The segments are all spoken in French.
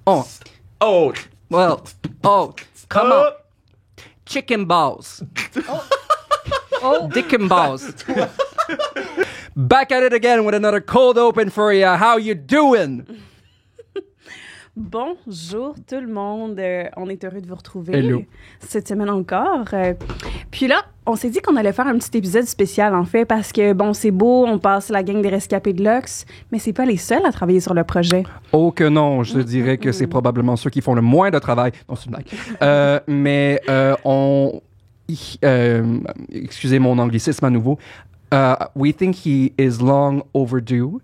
Oh, Oh! well, oh, come on. Chicken balls. Dick and balls. Back at it again with another cold open for you. How you doing? Bonjour tout le monde. On est heureux de vous retrouver Hello. cette semaine encore. Puis là, on s'est dit qu'on allait faire un petit épisode spécial, en fait, parce que, bon, c'est beau, on passe la gang des rescapés de Luxe, mais c'est pas les seuls à travailler sur le projet. Oh que non, je te dirais que c'est probablement ceux qui font le moins de travail. Non, c'est une blague. Mais excusez mon anglicisme à nouveau. We think he is long overdue.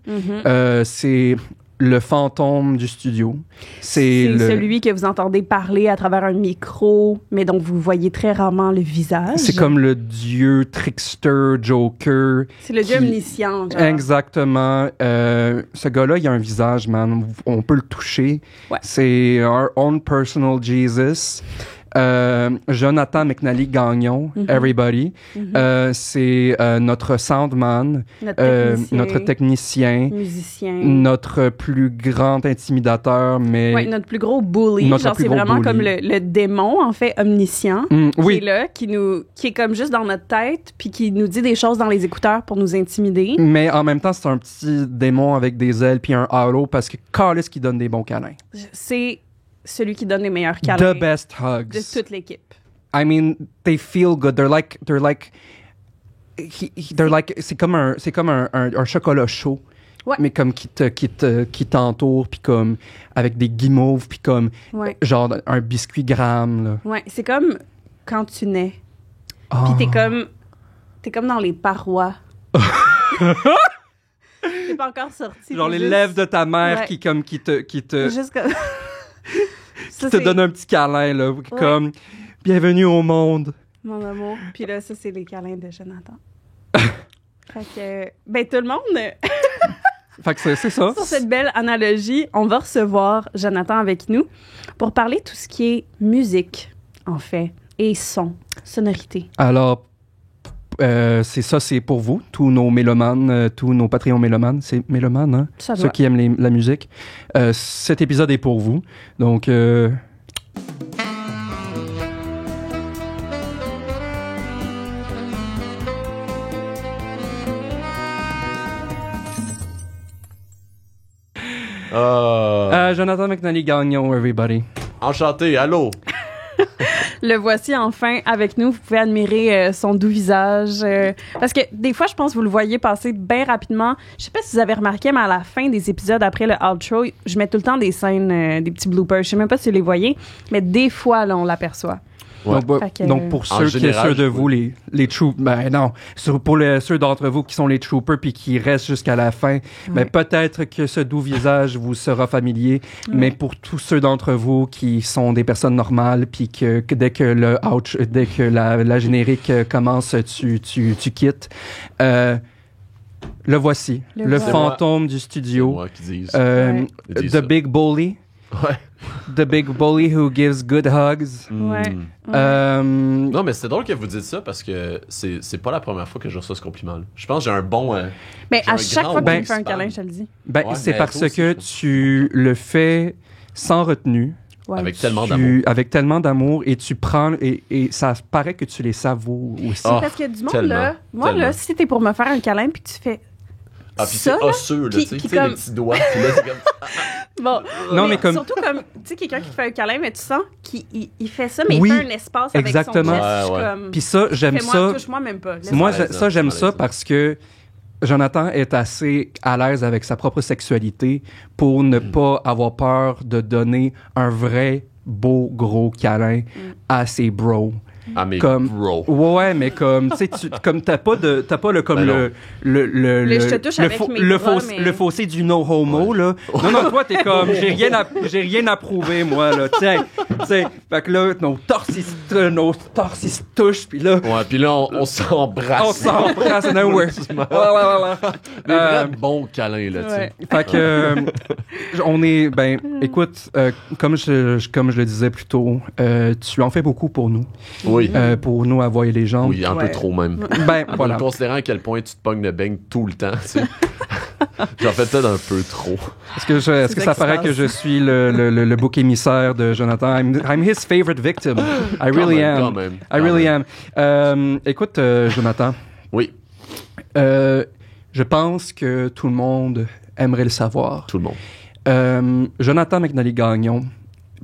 C'est le fantôme du studio. C'est celui que vous entendez parler à travers un micro, mais dont vous voyez très rarement le visage. C'est comme le dieu trickster, Joker. C'est le dieu omniscient, genre. Exactement. Ce gars-là, il a un visage, man. On peut le toucher. Ouais. C'est our own personal Jesus. Jonathan McNally Gagnon, everybody. C'est notre soundman, notre technicien, musicien, notre plus grand intimidateur, mais... Ouais, notre plus gros bully. Notre Genre, plus c'est gros vraiment bully. comme le démon, en fait, omniscient, qui oui. est là, qui est comme juste dans notre tête, puis qui nous dit des choses dans les écouteurs pour nous intimider. Mais en même temps, c'est un petit démon avec des ailes puis un halo parce que Carlis qui donne des bons câlins. C'est celui qui donne les meilleurs câlins The best hugs. de toute l'équipe. I mean, they feel good. They're like, c'est comme un chocolat chaud. Ouais. Mais comme qui t'entoure, puis comme avec des guimauves, puis comme Ouais. genre un biscuit gramme, là. Ouais, c'est comme quand tu nais. Oh. Puis t'es comme dans les parois. T'es pas encore sorti. Genre t'es les juste- lèvres de ta mère Ouais. qui te Juste comme... Ça, te c'est donne un petit câlin, là. Comme bienvenue au monde. mon amour. Puis là, ça, c'est les câlins de Jonathan. Fait que... Ben, tout le monde... Fait que c'est ça. Sur cette belle analogie, on va recevoir Jonathan avec nous pour parler tout ce qui est musique, en fait, et sonorité. Alors, c'est ça, c'est pour vous, tous nos mélomanes, tous nos Patreon mélomanes. C'est mélomanes, hein? Ça Ceux doit. qui aiment la musique. Cet épisode est pour vous. Donc, Jonathan McNally Gagnon, everybody. Enchanté, allô? Le voici enfin avec nous. Vous pouvez admirer son doux visage. Parce que des fois, je pense que vous le voyez passer bien rapidement. Je sais pas si vous avez remarqué, mais à la fin des épisodes, après le outro, je mets tout le temps des scènes, des petits bloopers. Je sais même pas si vous les voyez, mais des fois, là, on l'aperçoit. Ouais. Donc, pour En ceux, général, ceux de je vous, les troopers, ben non, pour ceux d'entre vous qui sont les troopers puis qui restent jusqu'à la fin, ben peut-être que ce doux visage vous sera familier, mais pour tous ceux d'entre vous qui sont des personnes normales puis que dès que la générique commence, tu quittes, le voici, le voilà. fantôme du C'est studio, moi qui dis. Ouais. Ils disent the ça. big bully. Ouais. The big bully who gives good hugs. Ouais. Non, mais c'est drôle que vous dites ça parce que c'est pas la première fois que je reçois ce compliment-là. Je pense que j'ai un bon. Mais J'ai à un chaque grand fois que tu wing me fais un span. câlin, je te le dis. Ben, Ouais, c'est mais parce toi aussi, que je pense. tu le fais sans retenue, Ouais. Avec tellement d'amour. avec tellement d'amour, et tu prends, et ça paraît que tu les savoures aussi. Ah, Parce que du monde, tellement, là, moi, tellement. là, si t'es pour me faire un câlin puis tu fais Ah, puis ça, c'est là, osseux, là, qui- tu sais, qui tu sais, comme- les petits doigts. Puis là, c'est comme. Bon, Non, mais comme- surtout comme, tu sais, quelqu'un qui te fait un câlin, mais tu sens qu'il fait ça, mais Oui, il fait un espace exactement. avec son geste. Ouais, ouais. Comme, Puis ça, j'aime fais-moi, ça. touche-moi même pas. Laisse Moi, Malaisant, ça, j'aime ça malaisant. parce que Jonathan est assez à l'aise avec sa propre sexualité pour ne pas avoir peur de donner un vrai beau gros câlin à ses bros. Ah, mais Comme bro. ouais, mais comme tu sais, comme t'as pas le comme Ben le je te touche avec mes le bras, fossé, mais- le fossé du no homo là. Non, toi t'es comme j'ai rien à prouver moi là. Tiens, tu sais, fait que là nos torses ils se touchent puis là Ouais, puis là, on s'embrasse. on s'embrasse and then we're ouais. Des vrais bons câlins, là, tu sais. Ouais. Fait que on est écoute comme je le disais plus tôt, tu en fais beaucoup pour nous. Oui. Pour nous avoir les gens. Oui, un Ouais. peu trop même. Ben voilà. Considérant à quel point tu te pognes le beigne tout le temps, tu sais. J'en fais peut-être un peu trop. Est-ce que ça paraît que je suis le bouc émissaire de Jonathan? I'm his favorite victim. I really am. I really am. Écoute, Jonathan. Oui. Je pense que tout le monde aimerait le savoir. Tout le monde. Jonathan McNally-Gagnon,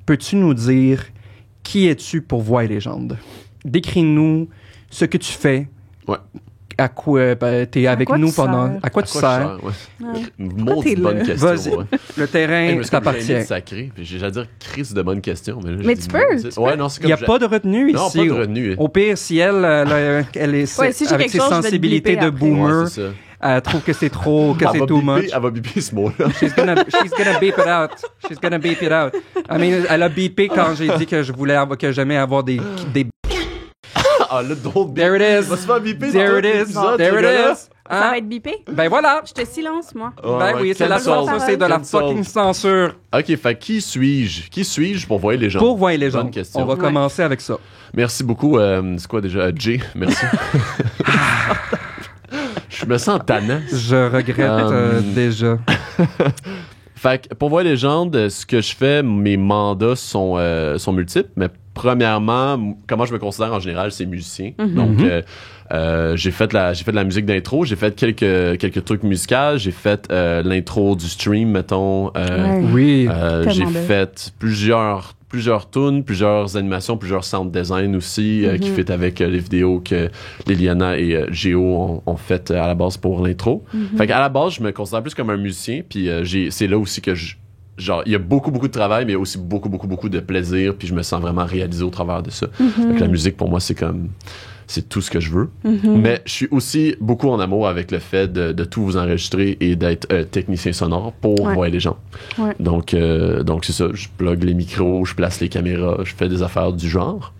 peux-tu nous dire qui es-tu pour Voix et légende? Décris-nous ce que tu fais. Ouais. À quoi t'es avec nous pendant... À quoi tu sers? Maudite bonne question. Ouais. Le terrain t'appartient. Sacré. J'allais dire crise de bonne question. Mais tu peux. Ouais, non, c'est comme il n'y a pas de retenue non, ici. Non, pas de retenue. Au pire, si elle est si avec ses sensibilités de boomer, elle trouve que c'est trop, que c'est too much. Elle va biper ce mot-là. She's gonna beep it out. She's gonna beep it out. I mean, elle a beepé quand j'ai dit que j'aimais avoir des Ah, le drôle de There it is. Va se faire biper. There it is. There it is. Ça va être bipé? Ben voilà. Je te silence, moi. Ben oui, c'est la censure, c'est de la fucking censure. OK, fait qui suis-je? Qui suis-je pour Voix et légende? Pour Voix et légende. Bonne question. On va commencer avec ça. Merci beaucoup. C'est quoi déjà? Jay, merci. Je me sens tannant. Je regrette déjà. Fait que pour Voix et légende, ce que je fais, mes mandats sont multiples, mais premièrement, comment je me considère en général, c'est musicien. Donc, j'ai fait de la musique d'intro, j'ai fait quelques trucs musicaux, j'ai fait l'intro du stream, mettons. Oui. J'ai fait plusieurs tunes, plusieurs animations, plusieurs sound design aussi qui fit avec les vidéos que Liliana et Géo ont fait à la base pour l'intro. Fait qu'à la base, je me considère plus comme un musicien, puis c'est là aussi que genre, il y a beaucoup de travail, mais il y a aussi beaucoup de plaisir, puis je me sens vraiment réalisé au travers de ça. Fait que la musique, pour moi, c'est tout ce que je veux. Mais je suis aussi beaucoup en amour avec le fait de tout vous enregistrer et d'être technicien sonore pour Voix et légende. Ouais. Donc c'est ça. Je plug les micros, je place les caméras, je fais des affaires du genre.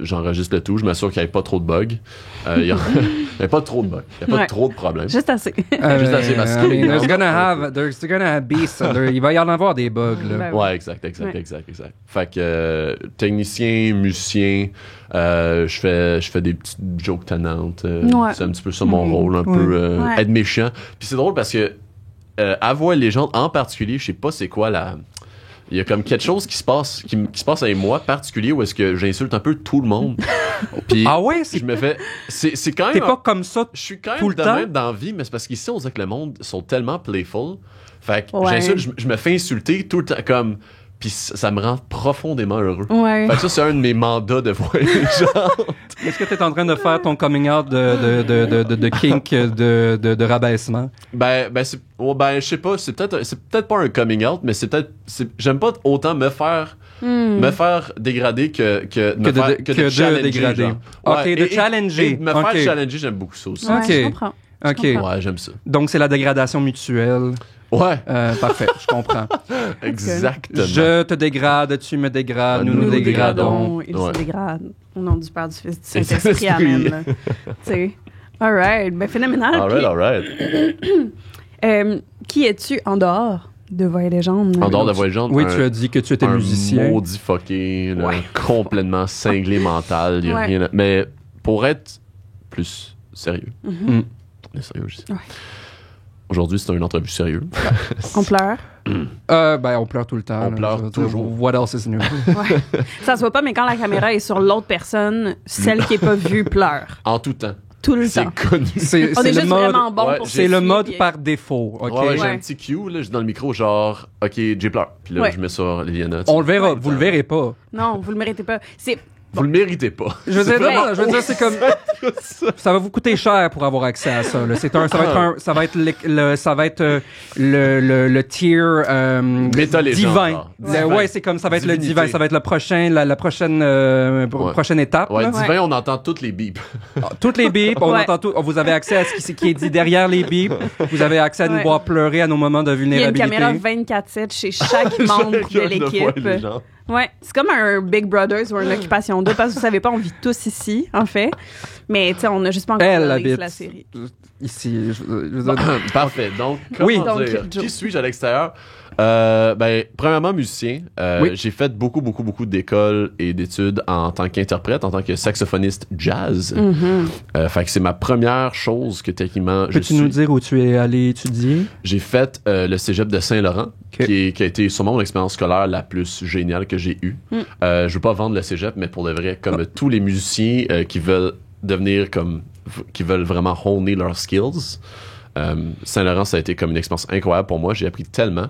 J'enregistre le tout, je m'assure qu'il n'y ait pas trop de bugs. Il n'y a pas trop de bugs. Il n'y a pas trop de problèmes. Juste assez. Juste assez parce que... there's gonna be some, il va y en avoir des bugs. Là. Ouais, exact. Fait que technicien, musicien, je fais des petites jokes tannantes. C'est un petit peu ça mon rôle, un peu être méchant. Puis c'est drôle parce que à Voix et légende en particulier, je sais pas c'est quoi il y a comme quelque chose qui se passe avec moi particulier où est-ce que j'insulte un peu tout le monde. Puis je me fais c'est quand même t'es pas comme ça je suis quand même tout le temps même dans la vie, mais c'est parce qu'ici on dirait que le monde sont tellement playful. Fait que j'insulte, je me fais insulter tout le temps comme puis ça me rend profondément heureux. Fait que ça, c'est un de mes mandats de Voix et légende. Est-ce que tu es en train de faire ton coming out de kink, de rabaissement? Je sais pas, c'est peut-être pas un coming out, mais j'aime pas autant me faire dégrader que de challenger. Dégrader. Genre. OK, de challenger. Et me faire challenger, j'aime beaucoup ça aussi. Ouais, je comprends. OK. Ouais, j'aime ça. Donc, c'est la dégradation mutuelle. Ouais. Parfait, je comprends. Exactement. Je te dégrade, tu me dégrades, nous nous dégradons. Il se dégrade. Au nom du Père, du Fils, du Saint-Esprit, amen. Tu sais. All right. Ben, phénoménal. All right. Qui es-tu en dehors de Voix et légende? En dehors de Voix et légende? Oui, tu as dit que tu étais musicien. Un maudit fucké, complètement cinglé mental. Y a rien mais pour être plus sérieux. Sérieux, je dis. Aujourd'hui, c'est une entrevue sérieuse. On pleure? On pleure tout le temps. On pleure toujours. What else is new? Ça se voit pas, mais quand la caméra est sur l'autre personne, celle qui est pas vue pleure. En tout temps. Tout le temps. C'est connu. On est juste vraiment bon pour c'est le mode par défaut. Okay? J'ai un petit cue, là, dans le micro, genre, OK, j'ai pleure. Puis là, je mets sur Liliana. On le verra. Vous le verrez pas. Non, vous le méritez pas. Vous le méritez pas. Je veux dire, c'est comme ça va vous coûter cher pour avoir accès à ça. Là. Ça va être le tier divin. C'est comme ça va être le divin. Ça va être le prochain, la prochaine étape. Ouais, divin, on entend toutes les bips. Toutes les bips, on entend tout. Vous avez accès à ce qui est dit derrière les bips. Vous avez accès à nous voir pleurer à nos moments de vulnérabilité. Il y a une caméra 24/7 chez chaque membre de l'équipe. Ouais, c'est comme un Big Brothers ou une Occupation 2 parce que vous savez pas, on vit tous ici, en fait. Mais tu sais, on n'a juste pas encore Elle regardé habite la série. ici. Parfait. Donc, Oui. comment Donc, dire? Joe. Qui suis-je à l'extérieur? Premièrement, musicien. Oui. J'ai fait beaucoup d'écoles et d'études en tant qu'interprète, en tant que saxophoniste jazz. Fait que c'est ma première chose que techniquement je Peux-tu suis. nous dire où tu es allé étudier? J'ai fait le cégep de Saint-Laurent, Ok. qui a été sûrement mon expérience scolaire la plus géniale que j'ai eue. Je veux pas vendre le cégep, mais pour de vrai, comme tous les musiciens qui veulent devenir comme... qui veulent vraiment honer leurs skills... Saint-Laurent, ça a été comme une expérience incroyable pour moi. J'ai appris tellement.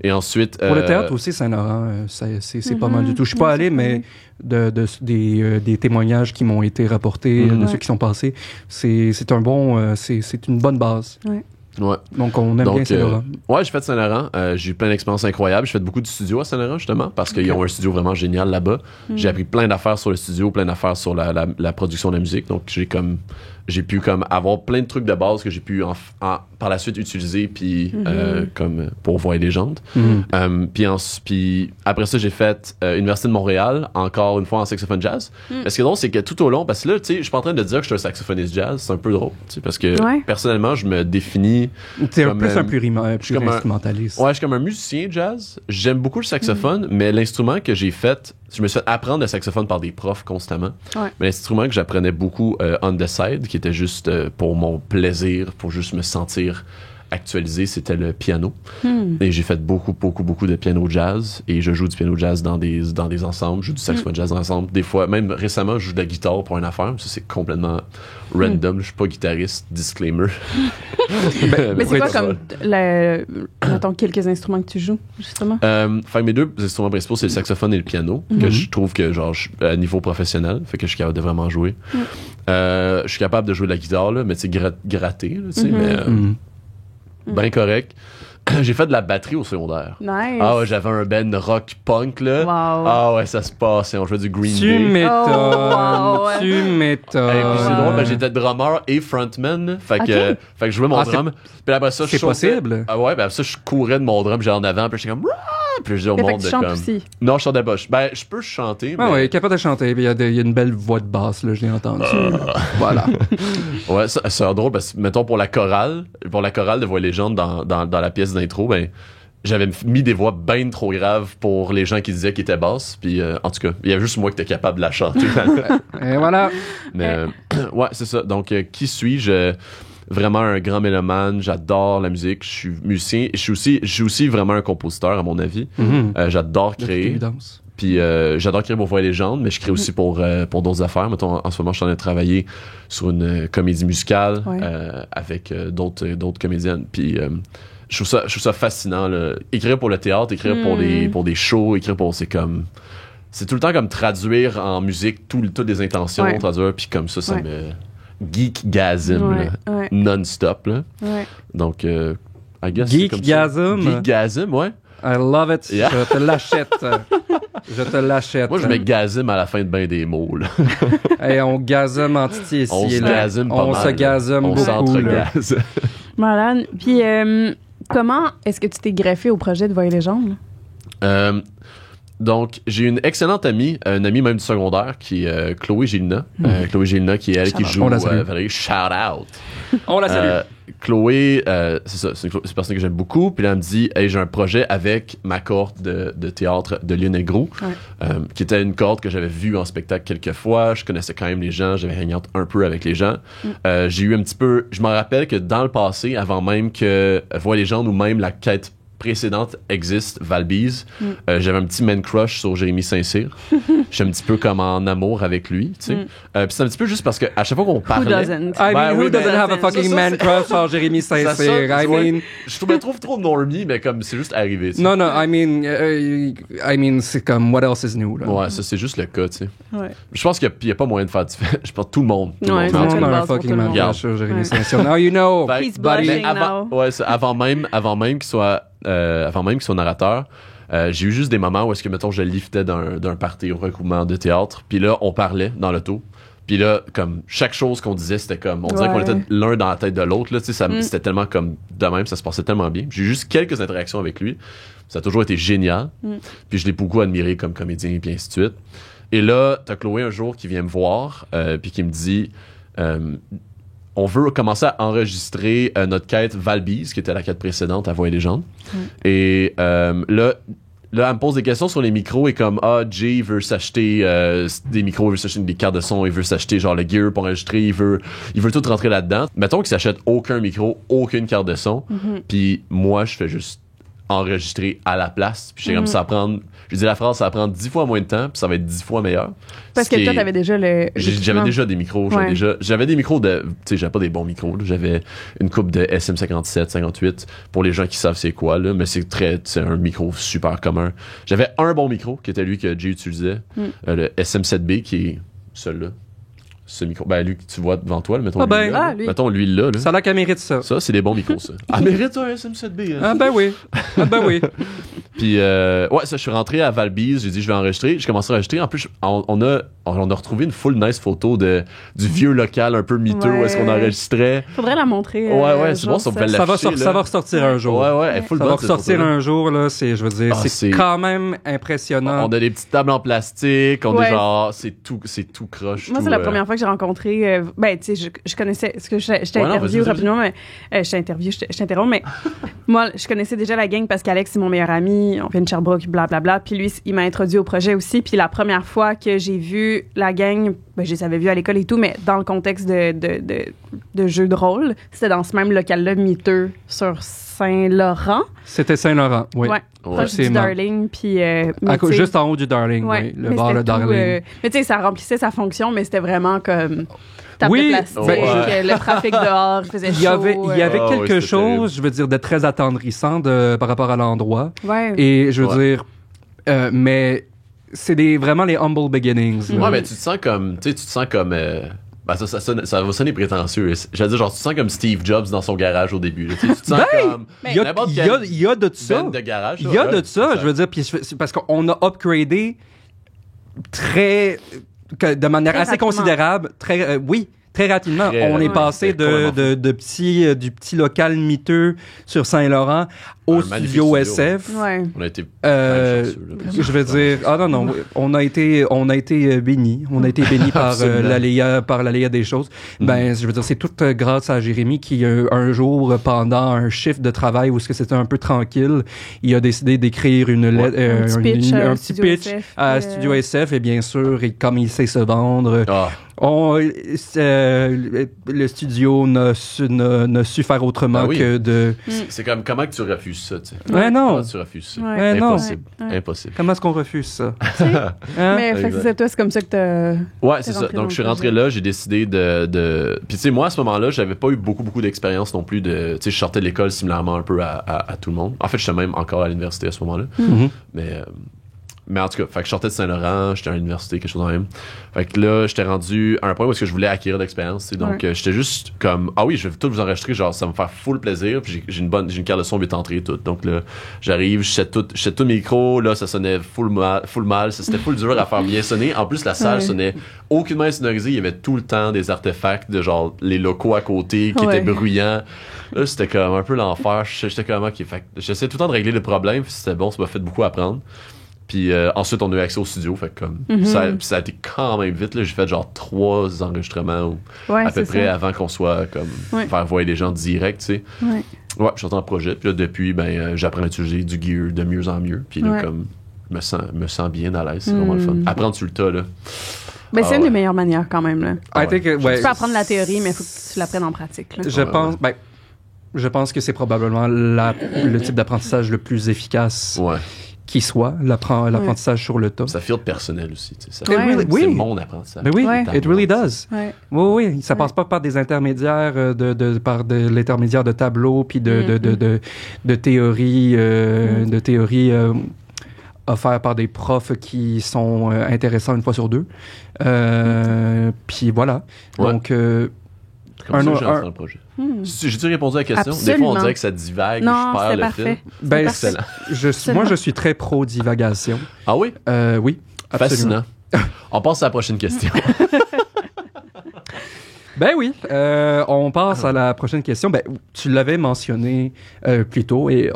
Et ensuite... Pour le théâtre aussi, Saint-Laurent, c'est pas mal du tout. Je suis pas allé, mais des témoignages qui m'ont été rapportés, de ceux qui sont passés, c'est un bon... c'est une bonne base. Ouais. Donc, on aime bien Saint-Laurent. Ouais, j'ai fait Saint-Laurent. J'ai eu plein d'expériences incroyables. J'ai fait beaucoup de studios à Saint-Laurent, justement, parce qu'ils ont un studio vraiment génial là-bas. J'ai appris plein d'affaires sur le studio, plein d'affaires sur la production de la musique. Donc, j'ai pu comme avoir plein de trucs de base que j'ai pu par la suite utiliser puis comme pour Voix et légende. Puis après ça, j'ai fait Université de Montréal, encore une fois en saxophone jazz. Mais ce qui est drôle, c'est que tout au long, parce que là, tu sais, je suis pas en train de dire que je suis un saxophoniste jazz, c'est un peu drôle, tu sais, parce que personnellement, je me définis T'es comme plus un instrumentaliste. Ouais, je suis comme un musicien jazz. J'aime beaucoup le saxophone, mais l'instrument que j'ai fait, je me suis fait apprendre le saxophone par des profs constamment. Mais l'instrument que j'apprenais beaucoup on the side, qui était juste pour mon plaisir, pour juste me sentir actualisé, c'était le piano. Et j'ai fait beaucoup de piano jazz, et je joue du piano jazz dans des ensembles, je joue du saxophone jazz ensemble. Des fois, même récemment, je joue de la guitare pour une affaire, ça c'est complètement random, je suis pas guitariste, disclaimer. Mais c'est quoi comme mettons quelques instruments que tu joues, justement? Fait mes deux instruments principaux, c'est le saxophone et le piano, que je trouve que genre à niveau professionnel, fait que je suis capable de vraiment jouer. Je suis capable de jouer de la guitare, là, mais tu sais, gratter, là, tu sais, mais ben correct. J'ai fait de la batterie au secondaire. Nice. Ah ouais, j'avais un band rock punk, là. Wow. Ah ouais, ça se passe. On jouait du Green Tu Day. m'étonnes. Tu m'étonnes. Et puis c'est drôle, ben, j'étais drummer et frontman. Fait que je jouais mon drum. Puis après ça, c'est possible. Ah ouais, ben après ça, je courais de mon drum, j'étais en avant, puis j'étais comme... Puis je dis au Mais fait monde que de tu chantes comme... aussi. Non, je chantais pas. Ben, je peux chanter, mais... Ah ouais, capable de chanter. Il y a une belle voix de basse, là, je l'ai entendu. Voilà. Ouais, c'est drôle parce que, mettons, pour la chorale de Voix et légende dans la pièce d'intro, ben, j'avais mis des voix bien trop graves pour les gens qui disaient qu'ils étaient basses. Puis, en tout cas, il y avait juste moi qui était capable de la chanter. Et voilà. Mais, ouais, c'est ça. Donc, qui suis-je? Vraiment un grand mélomane, j'adore la musique, je suis musicien, je suis aussi vraiment un compositeur à mon avis. J'adore créer. Puis j'adore créer pour Voix et légende, mais je crée aussi pour d'autres affaires. Mettons, en ce moment, je suis en train de travailler sur une comédie musicale avec d'autres comédiennes. Puis je trouve ça fascinant, là. Écrire pour le théâtre, écrire pour des shows, c'est tout le temps comme traduire en musique toutes les intentions, traduire, puis comme ça me geekgasm non-stop, là. Donc I guess Geekgasm. Geekgasm, ouais. I love it. Yeah. Je te l'achète. Je te l'achète. Moi, je mets gasm à la fin de ben des mots, là. Hey, on gazum en titi ici. On se gasm pas On mal, se gazum on beaucoup. s'entre-gaz. Malade. Puis, comment est-ce que tu t'es greffé au projet de Voix et légende? Donc, j'ai une excellente amie, une amie même du secodaire, qui est Chloé Gélina. Chloé Gélina, qui est elle qui joue Valérie. Shout out! On la salue. Chloé, c'est ça, c'est une personne que j'aime beaucoup. Puis là, elle me dit, hey, j'ai un projet avec ma cohorte de théâtre de Lionel Gros, qui était une cohorte que j'avais vue en spectacle quelques fois. Je connaissais quand même les gens, j'avais hang out un peu avec les gens. J'ai eu un petit peu, je me rappelle que dans le passé, avant même que Voix et légende ou même la quête précédente existe, Valbise, j'avais un petit man crush sur Jérémy Saint-Cyr. J'étais un petit peu comme en amour avec lui, tu sais. Puis c'est un petit peu juste parce que à chaque fois qu'on parlait... Who doesn't? I mean, who doesn't have a fucking man crush sur Jérémy Saint-Cyr? Je trouvais trop normie, mais comme c'est juste arrivé, tu sais. Non, I mean, c'est comme what else is new, là. Ouais, ça c'est juste le cas, tu sais. Ouais. Je pense qu'il n'y a pas moyen de faire différent. Je pense que tout le monde. Tout le monde a un fucking man crush sur Jérémy Saint-Cyr. Now you know, He's blushing now. Ouais, avant même qu'il soit narrateur, j'ai eu juste des moments où est-ce que, mettons, je liftais d'un party au regroupement de théâtre, puis là, on parlait dans l'auto, puis là, comme, chaque chose qu'on disait, c'était comme, on dirait qu'on était l'un dans la tête de l'autre, là, tu sais, c'était tellement comme, de même, ça se passait tellement bien. J'ai eu juste quelques interactions avec lui, ça a toujours été génial, puis je l'ai beaucoup admiré comme comédien, puis ainsi de suite. Et là, t'as Chloé un jour qui vient me voir, puis qui me dit... on veut commencer à enregistrer notre quête Valbise, qui était la quête précédente à Voix et Légende. Et là, elle me pose des questions sur les micros et comme, Jay veut s'acheter des micros, il veut s'acheter des cartes de son, il veut s'acheter genre le gear pour enregistrer, il veut tout rentrer là-dedans. Mettons qu'il s'achète aucun micro, aucune carte de son, puis moi, je fais juste enregistrer à la place. Puis j'ai comme ça prendre, je dis la phrase, ça va prendre 10 fois moins de temps, puis ça va être 10 fois meilleur. Parce que toi, t'avais déjà j'avais déjà des micros. J'avais des micros de... Tu sais, j'avais pas des bons micros. Là. J'avais une coupe de SM57, 58, pour les gens qui savent c'est quoi, là, mais c'est un micro super commun. J'avais un bon micro, qui était lui que Jay utilisait, le SM7B, qui est celui-là. Ce micro, lui que tu vois devant toi, là, mettons lui. Mettons lui là. Ça a l'air qu'elle mérite ça. Ça, c'est des bons micros, ça. Elle mérite un SM7B. Hein? Oui. Puis, ça, je suis rentré à Valbise, j'ai dit, je vais enregistrer. J'ai commencé à enregistrer. En plus, on a retrouvé une full nice photo du vieux local un peu miteux où est-ce qu'on enregistrait. Faudrait la montrer. C'est bon, ça va ressortir un jour. Ouais, ça va ressortir un jour, là. C'est quand même impressionnant. On a des petites tables en plastique, on est genre, c'est tout croche. Moi, c'est la première fois que j'ai rencontré, tu sais, je connaissais, ce que je t'interview rapidement, mais je t'interromps, mais moi, je connaissais déjà la gang parce qu'Alex, c'est mon meilleur ami, on vient de Sherbrooke, blablabla, puis lui, il m'a introduit au projet aussi, puis la première fois que j'ai vu la gang, je les avais vus à l'école et tout, mais dans le contexte de jeu de rôle, c'était dans ce même local-là, miteux, sur Saint-Laurent. C'était Saint-Laurent, oui. Ouais. Proche du Darling, puis... juste en haut du Darling, oui. Le bar Le Darling. Mais tu sais, ça remplissait sa fonction, mais c'était vraiment comme... Table de plastique, le trafic dehors, il faisait chaud. Il y avait quelque chose, je veux dire, de très attendrissant par rapport à l'endroit. Ouais. Et je veux dire... mais c'est vraiment les humble beginnings. Ouais, mais tu te sens comme... ça va sonner prétentieux. J'allais dire, genre, tu te sens comme Steve Jobs dans son garage au début. Là. Tu te sens comme... Il y a de ça. De garage, il y a de ça, je veux dire, puis parce qu'on a upgradé de manière assez considérable, très rapidement. On est passé du petit local miteux sur Saint-Laurent au studio SF. Ouais. On a été je veux dire, on a été bénis. On a été bénis par l'aléa des choses. Je veux dire, c'est tout grâce à Jérémy qui, un jour, pendant un shift de travail où c'était un peu tranquille, il a décidé d'écrire un petit pitch à Studio SF, et bien sûr, et comme il sait se vendre, le studio n'a su faire autrement que de... C'est comme, comment que tu refuses ça, tu sais? Ouais, non. Comment tu refuses ça? Ouais. Impossible. Impossible. Comment est-ce qu'on refuse ça? Mais c'est comme ça que t'as... Ouais, c'est ça. Donc, je suis rentré là, j'ai décidé de... Puis, tu sais, moi, à ce moment-là, j'avais pas eu beaucoup d'expérience non plus de... Tu sais, je sortais de l'école similairement un peu à tout le monde. En fait, j'étais même encore à l'université à ce moment-là. Mais en tout cas, fait que je sortais de Saint-Laurent, j'étais à l'université, quelque chose de même. Fait que là, j'étais rendu à un point où je voulais acquérir de l'expérience. Donc, j'étais juste comme, je vais tout vous enregistrer, genre, ça va me faire full plaisir. Puis j'ai une carte de son 8 entrées et tout. Donc là, j'arrive, je set tout mes micros, là, ça sonnait full mal. C'était full dur à faire bien sonner. En plus, la salle sonnait aucunement insonorisée. Il y avait tout le temps des artefacts de genre les locaux à côté qui étaient bruyants. Là, c'était comme un peu l'enfer. J'étais comme, fait que j'essayais tout le temps de régler le problème. Puis c'était bon, ça m'a fait beaucoup apprendre. Puis ensuite, on a eu accès au studio. Fait que comme ça a été quand même vite. Là, j'ai fait genre 3 enregistrements à peu près avant qu'on soit comme faire voir les gens direct, tu sais. Ouais, je suis en projet. Puis là, depuis, j'apprends à utiliser du gear de mieux en mieux. Puis là, comme, me sens bien à l'aise. C'est vraiment le fun. Apprendre sur le tas, là. C'est une des meilleures manières quand même, là. Tu peux ouais. apprendre la théorie, mais il faut que tu l'apprennes en pratique, là. Je pense que c'est probablement le type d'apprentissage le plus efficace qui soit, l'apprentissage sur le tas. Ça fait personnel aussi. C'est mon apprentissage. Mais oui, it really does. Oui, ça passe pas par des intermédiaires, par l'intermédiaire de tableaux, puis de théories, offertes par des profs qui sont intéressants une fois sur deux. Puis voilà. Donc... Comme ça, j'ai entré dans le projet. J'ai-tu répondu à la question? Absolument. Des fois, on dirait que ça divague, je perds le fil. Excellent. Moi, je suis très pro-divagation. Ah oui? Oui, absolument. Fascinant. On passe à la prochaine question. On passe à la prochaine question. Tu l'avais mentionné plus tôt, et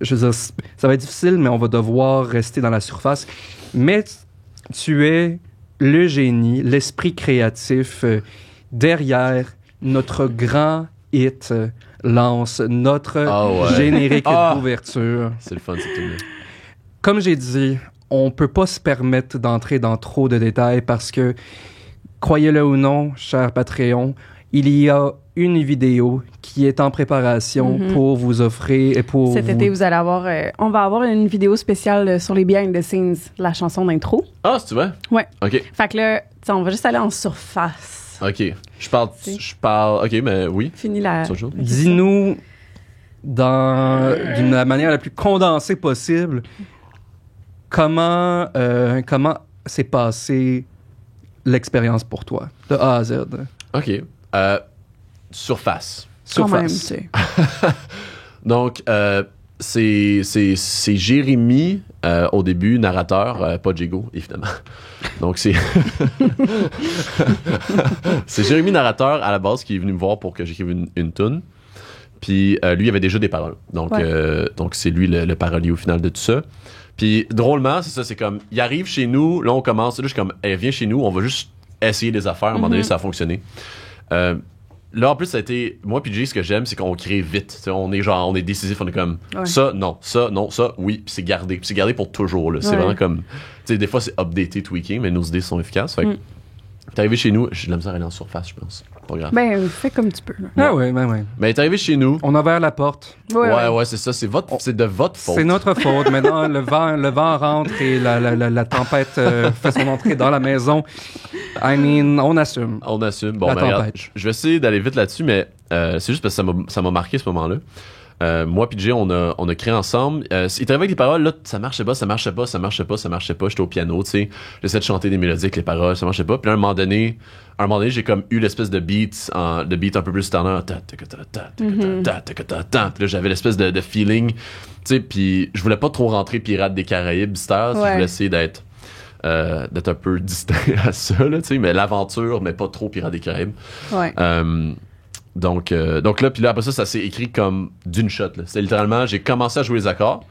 je veux dire, ça va être difficile, mais on va devoir rester dans la surface. Mais tu es le génie, l'esprit créatif derrière notre grand hit lance notre générique d'ouverture. C'est le fun, c'est tout. Comme j'ai dit, on peut pas se permettre d'entrer dans trop de détails parce que, croyez-le ou non, cher Patreon, il y a une vidéo qui est en préparation pour vous offrir... Cet été, vous allez avoir... on va avoir une vidéo spéciale sur les behind the scenes, la chanson d'intro. Ah, c'est vrai? Ouais. OK. Fait que là, on va juste aller en surface. OK. Je parle... OK, mais oui. Fini la... Dis-nous d'une la manière la plus condensée possible comment s'est passée l'expérience pour toi, de A à Z. OK. Surface. Quand même, tu sais. Donc, c'est Jérémy, au début, narrateur, pas Diego, évidemment. Donc, c'est... c'est Jérémy, narrateur, à la base, qui est venu me voir pour que j'écrive une toune. Puis, lui, il avait déjà des paroles. Donc, donc c'est lui le parolier au final de tout ça. Puis, drôlement, c'est ça, c'est comme, il arrive chez nous, là, on commence, là, je suis comme, hey, viens chez nous, on va juste essayer des affaires, à un moment donné, ça a fonctionné. Là, en plus, ça a été, moi puis Jay, ce que j'aime, c'est qu'on crée vite. T'sais, on est décisif, on est comme, ça, non, oui, puis c'est gardé. Puis c'est gardé pour toujours, là. C'est vraiment comme, tu sais, des fois, c'est updaté, tweaké, mais nos idées sont efficaces. Fait que, t'es arrivé chez nous, j'ai de la misère à aller en surface, je pense. Pas grave. Ben, fais comme tu peux. Là. Ah ouais. Mais t'es arrivé chez nous. On a ouvert la porte. Ouais, c'est ça. C'est de votre faute. C'est notre faute. Maintenant, le vent rentre et la tempête fait son entrée dans la maison. On assume. On assume. Bon, regarde, je vais essayer d'aller vite là-dessus, mais c'est juste parce que ça m'a marqué ce moment-là. Moi puis Jay, on a créé ensemble. Il était avec des paroles, là, ça marchait pas. J'étais au piano, tu sais. J'essayais de chanter des mélodies avec les paroles, ça marchait pas. Puis là, à un moment donné, j'ai comme eu l'espèce de beat un peu plus standard. Puis là, j'avais l'espèce de feeling, tu sais. Puis je voulais pas trop rentrer Pirates des Caraïbes, style. Je voulais essayer d'être un peu distinct à ça, là, tu sais. Mais l'aventure, mais pas trop Pirates des Caraïbes. Ouais. Donc là, puis là, après ça s'est écrit comme d'une shot. C'était littéralement, j'ai commencé à jouer les accords,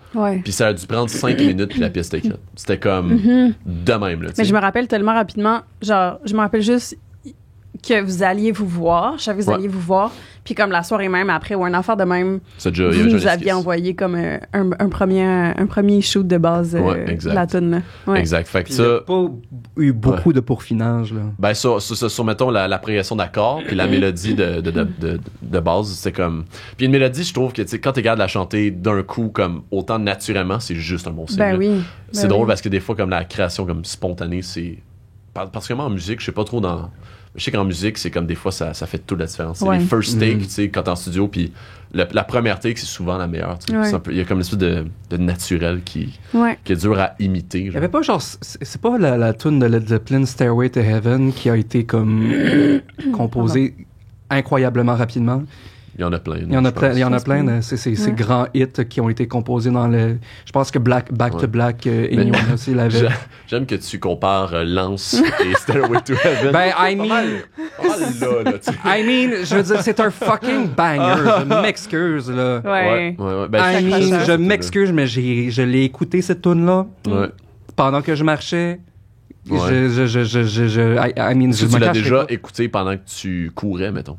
puis ça a dû prendre 5 minutes, puis la pièce était écrite. C'était comme de même. Là, mais je me rappelle tellement rapidement, genre, je me rappelle juste que vous alliez vous voir. Je savais que vous alliez vous voir. Puis comme la soirée même, après, ou un affaire de même, vous nous aviez envoyé comme un premier shoot de base de la toune. Ouais. Exact. Fait que il n'y a pas eu beaucoup de pourfinage. Là. Ben sur mettons, la progression d'accords, puis la mélodie de base, c'est comme... Puis une mélodie, je trouve que quand tu regardes la chanter d'un coup, comme autant naturellement, c'est juste un bon signe. Ben oui. C'est drôle parce que des fois, comme la création comme spontanée, c'est... Particulièrement en musique, je sais pas trop dans... Je sais qu'en musique, c'est comme des fois, ça fait toute la différence. C'est les first takes, tu sais, quand t'es en studio, puis la première take, c'est souvent la meilleure. Il y a comme une espèce de naturel qui est dur à imiter. Il y avait pas genre... C'est pas la tune de Led Zeppelin, Stairway to Heaven, qui a été comme composée incroyablement rapidement. Il y en a plein. Il y en a plein de ces grands hits qui ont été composés dans le... Je pense que Back to Black, Anyone aussi l'avait. J'aime que tu compares Lance et Stairway to Heaven. Ben, I mean, je veux dire, c'est un fucking banger. Je m'excuse, là. Ouais. Ben, je m'excuse, mais je l'ai écouté, cette tune-là, pendant que je marchais. Tu l'as déjà écouté pendant que tu courais, mettons?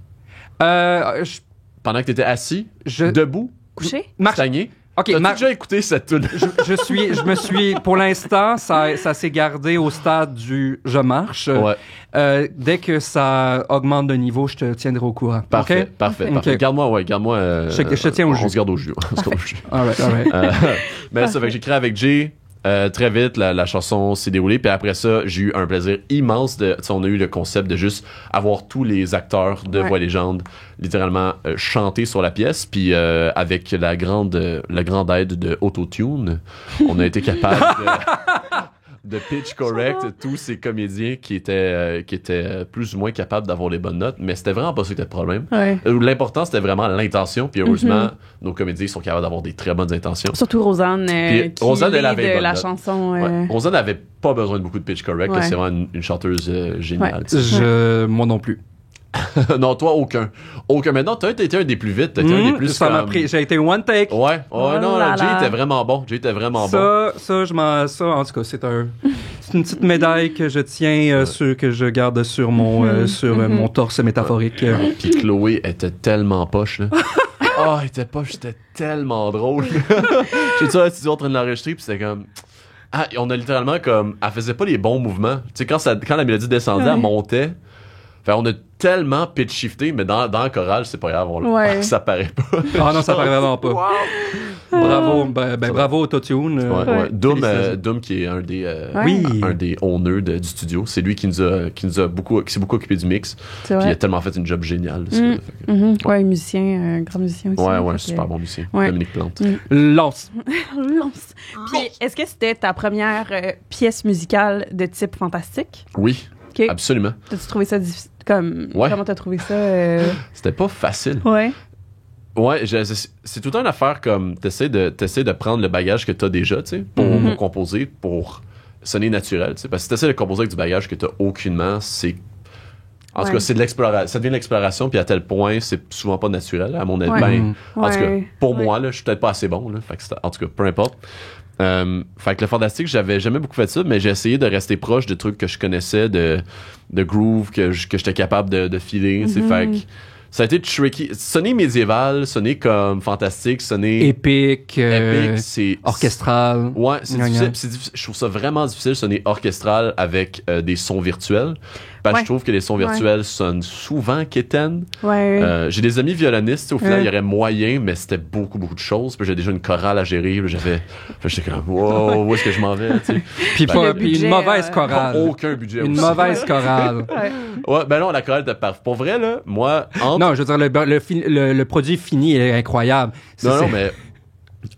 Pendant que tu étais assis, debout, couché, stagné. OK, t'as déjà écouté cette tune? je me suis, pour l'instant, ça s'est gardé au stade du je marche. Dès que ça augmente de niveau, je te tiendrai au courant. Parfait. Garde-moi. Je te tiens au jus. On se garde au jus. All right. Mais ça fait que j'ai créé avec Jay. Très vite, la chanson s'est déroulée. Puis après ça, j'ai eu un plaisir immense on a eu le concept de juste avoir tous les acteurs de Voix Légende littéralement chanter sur la pièce. Puis avec la grande aide de Autotune, on a été capable de pitch correct tous ces comédiens qui étaient plus ou moins capables d'avoir les bonnes notes, mais c'était vraiment pas ça qui était le problème. L'important, c'était vraiment l'intention, puis heureusement, nos comédiens sont capables d'avoir des très bonnes intentions. Surtout Rosanne, elle avait la chanson. Rosanne n'avait pas besoin de beaucoup de pitch correct, c'est vraiment une chanteuse géniale. Moi non plus. Non, toi, aucun. Mais non, t'as été un des plus vite. T'as été un des plus... Ça m'a pris... J'ai été one take. Non, Jay était vraiment bon. Ça, en tout cas, c'est une petite médaille que je tiens, que je garde sur mon torse métaphorique. Puis Chloé était tellement poche, là. Ah, elle était poche, c'était tellement drôle. J'étais sur la studio en train de l'enregistrer, puis c'était comme... Ah, on a littéralement comme... Elle faisait pas les bons mouvements. Tu sais, quand la mélodie descendait, elle montait. Fait on a tellement pitch shifté, mais dans le choral, c'est pas grave, ça paraît pas. Ah non, ça paraît vraiment pas. Wow. Bravo, bravo Autotune. Doom qui est un des owners du studio, c'est lui qui s'est beaucoup occupé du mix. Puis il a tellement fait une job géniale. Ouais, musicien, grand musicien aussi. Ouais, super bon musicien. Dominique Plante. Lance. Puis est-ce que c'était ta première pièce musicale de type fantastique? Oui. Okay. Absolument. T'as-tu trouvé ça difficile? Comment t'as trouvé ça? C'était pas facile. Ouais. Ouais, c'est tout une affaire comme t'essaies de prendre le bagage que t'as déjà, tu sais, pour composer, pour sonner naturel, tu sais. Parce que si t'essaies de composer avec du bagage que t'as aucunement, c'est... En tout cas, c'est de l'exploration. Ça devient de l'exploration, puis à tel point, c'est souvent pas naturel, à mon avis. En tout cas, pour moi, là, je suis peut-être pas assez bon, là. Fait que en tout cas, peu importe. Fait que le fantastique, j'avais jamais beaucoup fait ça, mais j'ai essayé de rester proche de trucs que je connaissais, de groove que j'étais capable de filer. Fait que ça a été tricky. Sonner médiéval, sonner comme fantastique, sonner épique, c'est orchestral. Ouais, c'est difficile. Je trouve ça vraiment difficile sonner orchestral avec des sons virtuels. Parce que je trouve que les sons virtuels sonnent souvent quétaines. J'ai des amis violonistes, au final, il y aurait moyen, mais c'était beaucoup de choses. Puis j'ai déjà une chorale à gérer. J'étais comme, wow, où est-ce que je m'en vais? Puis une mauvaise chorale. Aucun budget. Une mauvaise chorale. Ouais, ben non, la chorale était parfaite. Pour vrai, là, moi, non, je veux dire, le produit fini est incroyable. Non, mais...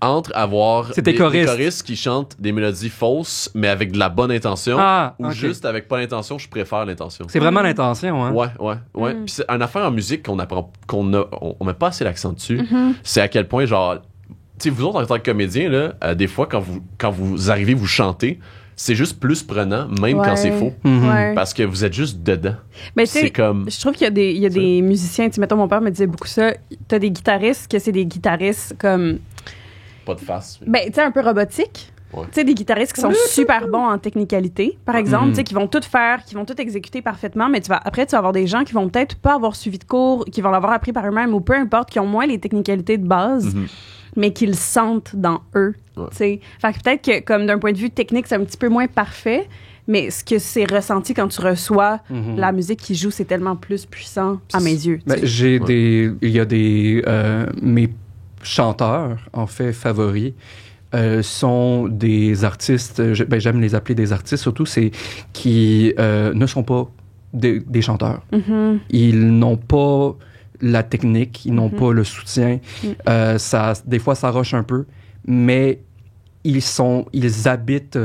Entre avoir des choristes qui chantent des mélodies fausses, mais avec de la bonne intention, ou juste avec pas l'intention, je préfère l'intention. C'est vraiment l'intention, hein? Ouais. Puis c'est une affaire en musique qu'on apprend, on met pas assez l'accent dessus. C'est à quel point, genre, tu sais, vous autres, en tant que comédien, là, des fois, quand vous arrivez, vous chantez, c'est juste plus prenant, même quand c'est faux. Parce que vous êtes juste dedans. Mais c'est comme... Je trouve qu'il y a des musiciens, tu sais, mettons, mon père me disait beaucoup ça, t'as des guitaristes que c'est des guitaristes comme... Pas de face. Ben, tu sais, un peu robotique. Tu sais, des guitaristes qui sont super bons en technicalité, par exemple, tu sais, qui vont tout faire, qui vont tout exécuter parfaitement, mais après, tu vas avoir des gens qui vont peut-être pas avoir suivi de cours, qui vont l'avoir appris par eux-mêmes, ou peu importe, qui ont moins les technicalités de base, mais qui le sentent dans eux, tu sais. Fait que peut-être que, comme d'un point de vue technique, c'est un petit peu moins parfait, mais ce que c'est ressenti quand tu reçois la musique qui joue, c'est tellement plus puissant à mes yeux. Ben, il y a des... mes chanteurs, en fait, favoris, sont des artistes, j'aime les appeler des artistes, surtout, c'est qui ne sont pas des chanteurs. Ils n'ont pas la technique, ils n'ont pas le soutien. Des fois, ça roche un peu, mais ils habitent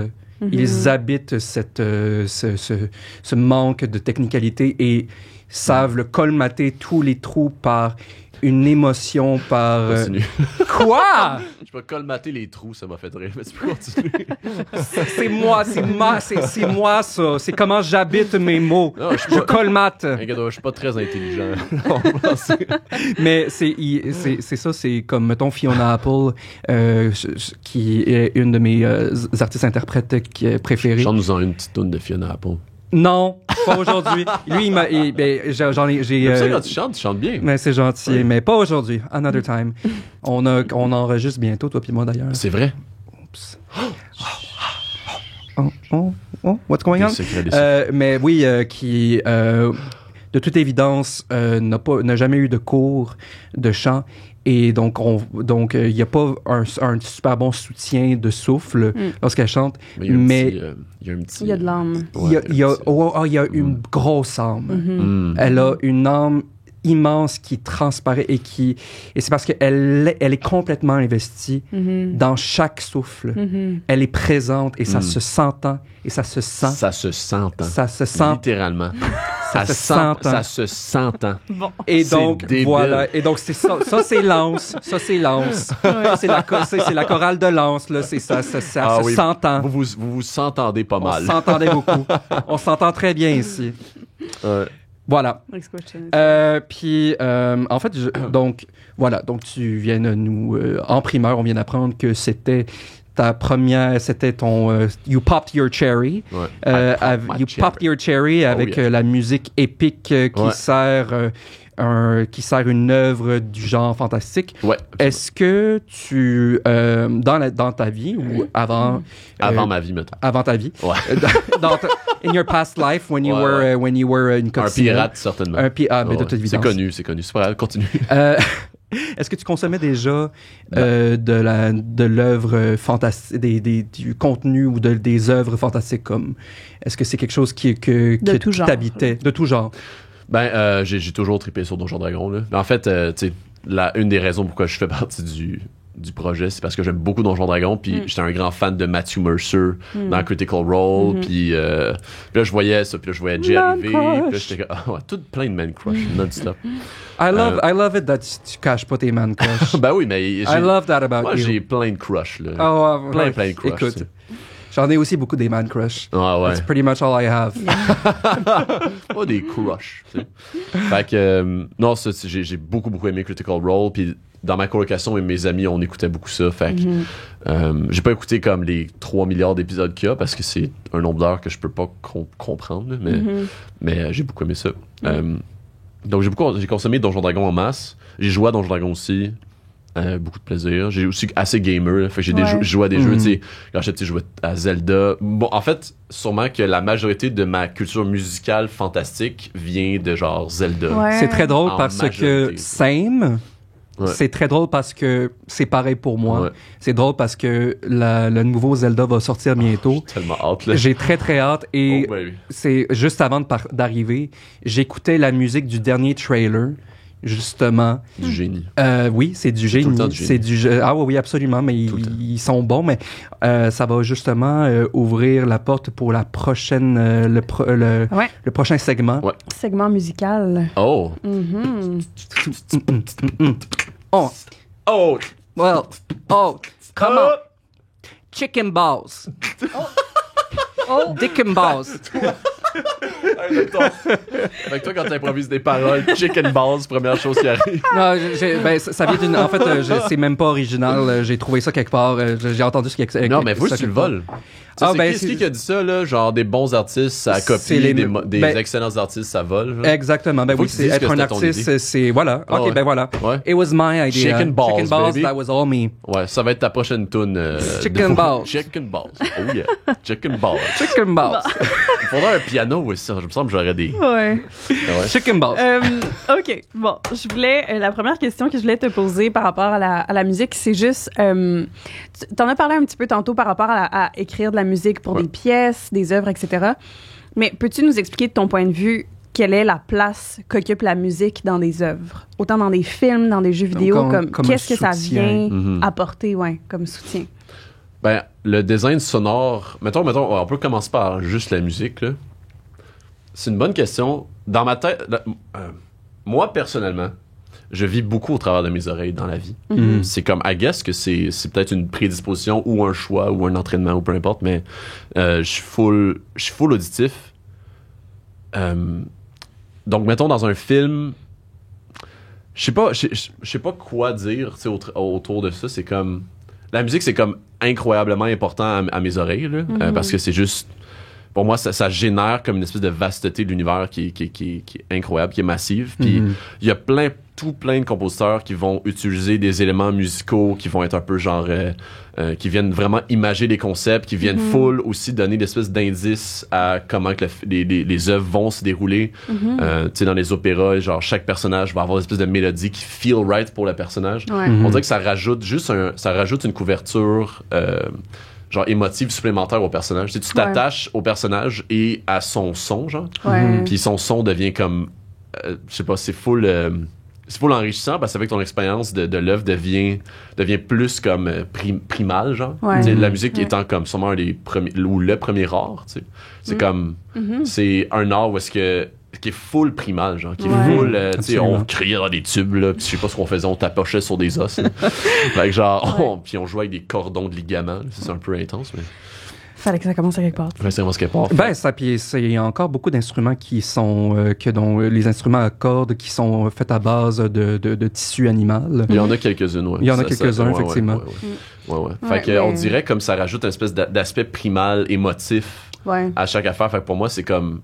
ce manque de technicalité et savent le colmater tous les trous par une émotion, par... Quoi? Je peux colmater les trous, ça m'a fait rire, mais tu peux continuer. C'est moi, ça. C'est comment j'habite mes mots. Non, je colmate. Je suis pas très intelligent. Mais c'est ça, c'est comme, mettons, Fiona Apple, qui est une de mes artistes-interprètes préférées. Chante-nous-en une petite toune de Fiona Apple. Non, pas aujourd'hui. Lui, j'ai ça, quand tu chantes bien. Mais c'est gentil, mais pas aujourd'hui. Another time. On enregistre bientôt, toi puis moi, d'ailleurs. C'est vrai. Oups. What's going on? Mais oui, qui, de toute évidence, n'a jamais eu de cours de chant. Et donc, il n'y a pas un super bon soutien de souffle lorsqu'elle chante. Mais il y a de l'âme. Il y a une grosse âme. Elle a une âme immense qui transparaît et c'est parce qu'elle est complètement investie dans chaque souffle. Elle est présente et ça se s'entend et ça se sent. Ça se s'entend. Ça se sent. Littéralement. Ça se s'entend. Bon. Et donc, voilà. Et donc, c'est ça c'est Lance. Ça, c'est Lance. C'est la chorale de Lance, là. C'est ça se s'entend. Vous vous s'entendez pas mal. On s'entendait beaucoup. On s'entend très bien ici. Voilà. Puis, en fait, donc, voilà. Donc, tu viens de nous... en primeur, on vient d'apprendre que c'était ta première, c'était ton You Popped Your Cherry. Ouais. You Popped Your Cherry avec la musique épique qui sert une œuvre du genre fantastique. Ouais. Est-ce que tu, dans ta vie ou avant... avant ma vie, mettons. Avant ta vie. Ouais. In your past life, when you were une coccinelle. Un pirate, certainement. Mais de toute évidence. C'est connu. C'est pas grave, continue. Est-ce que tu consommais déjà de l'œuvre fantastique, du contenu ou des œuvres fantastiques comme... Est-ce que c'est quelque chose qui t'habitait? De tout genre. Ben, j'ai toujours trippé sur Donjons Dragons, là. Mais en fait, tu sais, une des raisons pourquoi je fais partie du projet, c'est parce que j'aime beaucoup Donjons Dragons, puis j'étais un grand fan de Matthew Mercer dans Critical Role, puis là, je voyais ça, puis là, je voyais Jay arriver, puis là, j'étais comme, tout plein de man crush, non-stop. I love it that tu caches pas tes man crush. Ben oui, mais I love that about moi, you. j'ai plein de crush, là. Plein de crush. Écoute, j'en ai aussi beaucoup des man crush. Ah ouais. That's pretty much all I have. Pas des crush, tu sais. Fait que, non, ça, j'ai beaucoup aimé Critical Role, puis dans ma colocation et mes amis, on écoutait beaucoup ça. Fait que j'ai pas écouté comme les 3 milliards d'épisodes qu'il y a parce que c'est un nombre d'heures que je peux pas comprendre, là, mais j'ai beaucoup aimé ça. Donc j'ai consommé Donjons Dragons en masse. J'ai joué à Donjons Dragons aussi. Beaucoup de plaisir. J'ai aussi assez gamer. Là, fait que j'ai joué à des jeux. Tu sais, quand j'étais petit, je jouais à Zelda. Bon, en fait, sûrement que la majorité de ma culture musicale fantastique vient de genre Zelda. Ouais. C'est très drôle parce que Same. Ouais. C'est très drôle parce que c'est pareil pour moi. Ouais. C'est drôle parce que le nouveau Zelda va sortir bientôt. J'ai tellement hâte, là. J'ai très hâte et c'est juste avant d'arriver, j'écoutais la musique du dernier trailer. Justement. Du génie. Oui, c'est du génie. C'est du ah oui, absolument, mais ils sont bons, mais ça va justement ouvrir la porte pour la prochaine le prochain segment. Ouais. Segment musical. Oh. Oh. Well. Oh. Come on. Chicken balls. Dick and balls. Fait que toi, quand t'improvises des paroles, chicken balls, première chose qui arrive. Non, ça vient d'une... En fait, c'est même pas original. J'ai trouvé ça quelque part. J'ai entendu ce qui... Non, mais vous, tu le voles. C'est qui a dit ça, là? Genre, des bons artistes, ça copie, des excellents artistes, ça vole. Genre. Exactement. Ben oui, c'est être un artiste, c'est... Voilà. OK, ouais. Ben voilà. Ouais. It was my idea. Chicken balls, baby. That was all me. Ouais, ça va être ta prochaine tune. Chicken balls. Chicken balls. Oh yeah. Chicken balls. Chicken balls. Il faudrait un piano aussi. Je me semble que j'aurais des... Ouais. Chicken balls. OK. Bon, la première question que je voulais te poser par rapport à la musique, c'est juste... t'en as parlé un petit peu tantôt par rapport à écrire de la musique pour des pièces, des œuvres, etc. Mais peux-tu nous expliquer de ton point de vue quelle est la place qu'occupe la musique dans des œuvres? Autant dans des films, dans des jeux vidéo, comme qu'est-ce que ça vient apporter comme soutien? Ben, le design sonore... Mettons, on peut commencer par juste la musique, là. C'est une bonne question. Dans ma tête... moi, personnellement, je vis beaucoup au travers de mes oreilles dans la vie. C'est comme, I guess que c'est peut-être une prédisposition ou un choix ou un entraînement ou peu importe, mais je suis full auditif. Donc, mettons, dans un film, je sais pas quoi dire autour de ça. C'est comme... La musique, c'est comme incroyablement important à mes oreilles, là, parce que c'est juste... Pour moi, ça génère comme une espèce de vasteté de l'univers qui est incroyable, qui est massive. Puis il y a plein de compositeurs qui vont utiliser des éléments musicaux qui vont être un peu genre... qui viennent vraiment imager les concepts, qui viennent full aussi donner des espèces d'indices à comment que les œuvres vont se dérouler. Tu sais, dans les opéras, genre chaque personnage va avoir une espèce de mélodie qui feel right pour le personnage. On dirait que ça rajoute une couverture... genre émotive supplémentaire au personnage. Tu t'attaches au personnage et à son son, genre. Puis son son devient comme... je sais pas, c'est full enrichissant parce que ça fait que ton expérience de l'œuvre devient plus comme primale, genre. La musique étant comme sûrement le premier art, tu sais. C'est comme... C'est un art où est-ce que... qui est full primal, genre, qui est full, tu sais, on criait dans des tubes, là, pis je sais pas ce qu'on faisait, on tapochait sur des os, là. Fait que genre, puis on jouait avec des cordons de ligaments, c'est un peu intense, mais... Fallait que ça commence à quelque part. Ouais, c'est vraiment ce qu'elle part. Ben, ça, puis il y a encore beaucoup d'instruments qui sont, dont les instruments à cordes qui sont faits à base de tissu animal. Il y en a quelques-unes, ouais. Il y en a quelques-uns, effectivement. Ouais. Fait que, on dirait comme ça rajoute une espèce d'aspect primal, émotif à chaque affaire. Fait que pour moi, c'est comme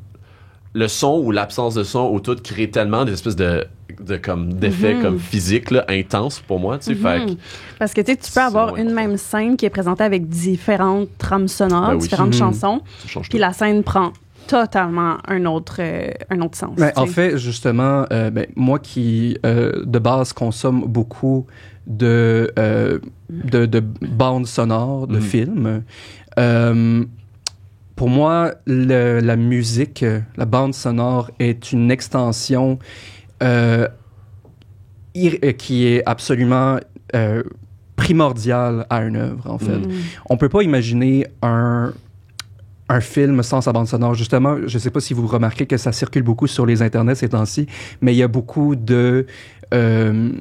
le son ou l'absence de son ou tout crée tellement des espèces d'effets comme physiques là, intenses pour moi, tu sais. Fait que, parce que tu peux avoir une même scène qui est présentée avec différentes trames sonores, différentes chansons, puis la scène prend totalement un autre sens. Ben, en fait, justement, moi qui, de base, consomme beaucoup de bandes sonores, de films, pour moi, la musique, la bande sonore est une extension qui est absolument primordiale à une œuvre, en fait. On peut pas imaginer un film sans sa bande sonore. Justement, je sais pas si vous remarquez que ça circule beaucoup sur les internets ces temps-ci, mais il y a beaucoup de... il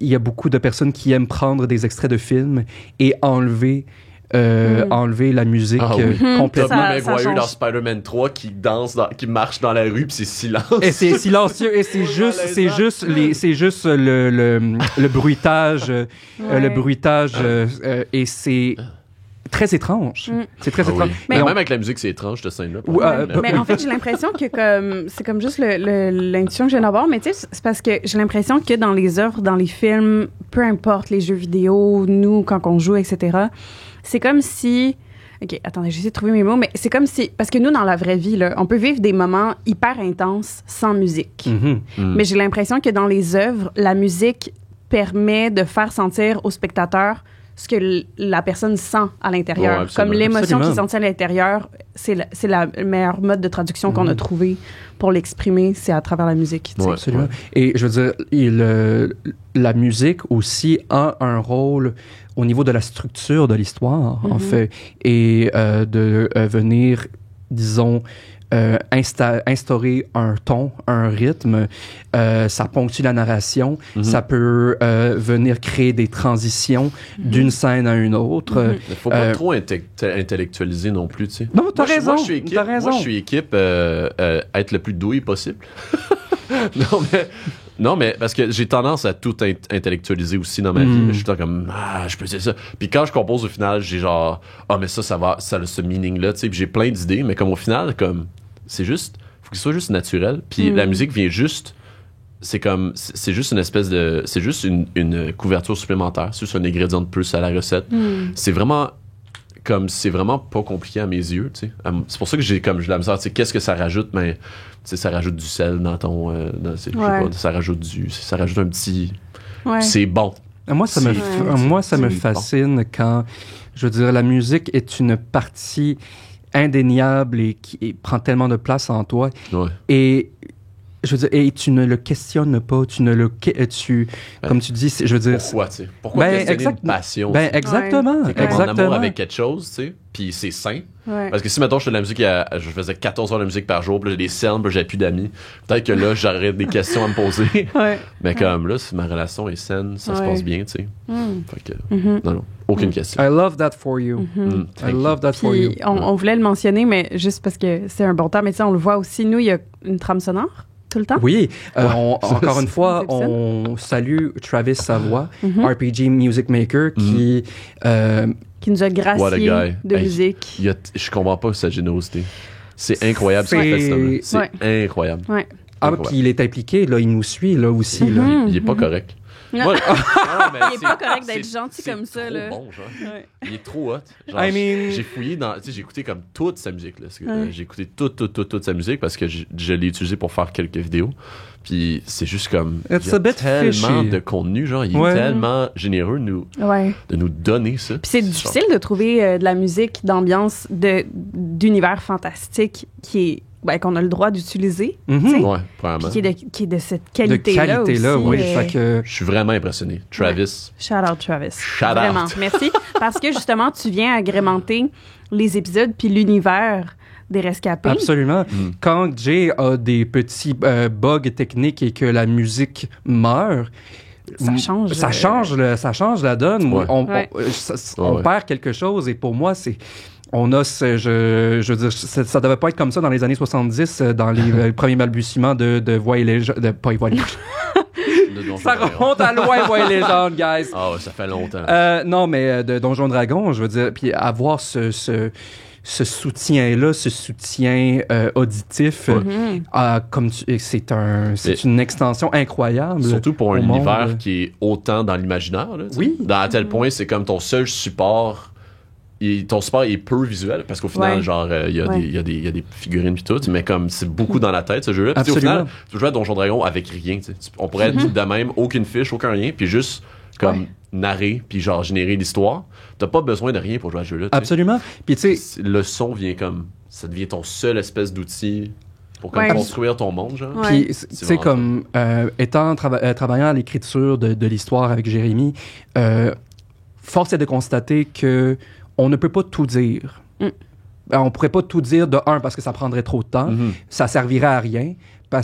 y a beaucoup de personnes qui aiment prendre des extraits de films et enlever la musique complètement. Tobey Maguire dans Spider-Man 3 qui marche dans la rue puis c'est silence. Et c'est silencieux et c'est juste le bruitage, et c'est très étrange. C'est très étrange. Mais même avec la musique, c'est étrange, cette scène-là. Mais en fait, j'ai l'impression que c'est comme juste l'intuition que je viens d'avoir, mais tu sais, c'est parce que j'ai l'impression que dans les œuvres, dans les films, peu importe les jeux vidéo, nous, quand on joue, etc., c'est comme si... OK, attendez, j'essaie de trouver mes mots, mais c'est comme si... Parce que nous, dans la vraie vie, là, on peut vivre des moments hyper intenses sans musique. Mais j'ai l'impression que dans les œuvres, la musique permet de faire sentir au spectateur ce que la personne sent à l'intérieur. Comme l'émotion qui est sentie à l'intérieur, c'est le meilleur mode de traduction qu'on a trouvé pour l'exprimer, c'est à travers la musique. Ouais, absolument. Et je veux dire, la musique aussi a un rôle au niveau de la structure de l'histoire, en fait, et de venir, disons, instaurer un ton, un rythme, ça ponctue la narration, ça peut venir créer des transitions d'une scène à une autre. Il faut pas trop intellectualiser non plus, tu sais. Non, t'as raison. Moi, je suis équipe être le plus douille possible. Non, mais parce que j'ai tendance à tout intellectualiser aussi dans ma vie. Je suis tout le temps comme, je peux dire ça. Puis quand je compose au final, j'ai genre, mais ça a ce meaning-là, tu sais. Puis j'ai plein d'idées, mais comme au final, comme, c'est juste, faut qu'il soit juste naturel. Puis la musique vient juste, c'est juste une espèce de, c'est juste une couverture supplémentaire. C'est juste un ingrédient de plus à la recette. C'est vraiment pas compliqué à mes yeux, tu sais. C'est pour ça que j'ai la misère, tu sais, qu'est-ce que ça rajoute, mais tu sais, ça rajoute du sel dans ton, je sais pas, ça rajoute un petit, c'est bon. Moi, ça me fascine quand, je veux dire, la musique est une partie indéniable et qui prend tellement de place en toi. Et je veux dire, et tu ne le questionnes pas, comme tu dis, je veux dire... Pourquoi, tu sais? Pourquoi questionner une passion? Exactement. C'est comme en amour avec quelque chose, tu sais, puis c'est sain. Parce que si, mettons, je fais de la musique, je faisais 14 heures de musique par jour, puis j'ai des cernes, puis j'ai plus d'amis, peut-être que là, j'aurais des questions à me poser. Mais comme là, si ma relation est saine, ça se passe bien, tu sais. Fait que, non, aucune question. I love that for you. I love that for you. On voulait le mentionner, mais juste parce que c'est un bon temps, mais tu sais, on le voit aussi, nous, il y a une trame sonore. Tout le temps? Oui. Encore une fois, on salue Travis Savoie, RPG Music Maker, qui nous a gracié de musique. Je comprends pas sa générosité. C'est incroyable ce qu'il fait, cet homme. C'est incroyable. Puis il est impliqué, là, il nous suit, là, aussi. Là. Il est pas correct. Il est pas correct d'être gentil comme ça, là. Bon, genre. Il est trop hot. Genre, j'ai fouillé j'ai écouté comme toute sa musique, là. J'ai écouté toute sa musique parce que je l'ai utilisé pour faire quelques vidéos. Puis c'est juste comme, il y a tellement de contenu, genre, il est tellement généreux de nous donner ça. Puis c'est difficile de trouver de la musique d'ambiance d'univers fantastique qu'on a le droit d'utiliser. Probablement. Qui est de cette qualité-là aussi. Fait que je suis vraiment impressionné. Travis. Shout out, Travis. Vraiment. Merci. Parce que justement, tu viens agrémenter les épisodes puis l'univers des rescapés. Absolument. Quand Jay a des petits bugs techniques et que la musique meurt, Ça change. Ça change la donne. Ouais. On perd quelque chose et pour moi, c'est... On a je veux dire, ça devait pas être comme ça dans les années 70, dans les premiers balbutiements de Voix et Légende. Pas Voix et Légende. Ça remonte à loin, Voix et Légende, guys. Ah ouais, ça fait longtemps. Non, mais de Donjon Dragon, je veux dire, puis avoir ce soutien-là, ce soutien auditif, c'est une extension incroyable. Surtout pour un univers qui est autant dans l'imaginaire. Là, oui. À tel point, c'est comme ton seul support. Ton support est peu visuel parce qu'au final, genre, il y a des figurines et tout, mais comme c'est beaucoup dans la tête ce jeu-là. Puis au final, tu peux jouer à Donjon Dragon avec rien. On pourrait être de même, aucune fiche, aucun rien, puis juste comme narrer, puis genre générer l'histoire. T'as pas besoin de rien pour jouer à ce jeu-là. Absolument. Puis tu sais, le son vient comme, ça devient ton seul espèce d'outil pour comme construire ton monde, genre. Puis, tu sais, comme travaillant à l'écriture de l'histoire avec Jérémy, force est de constater que on ne peut pas tout dire. On pourrait pas tout dire de un parce que ça prendrait trop de temps, ça servirait à rien. Ça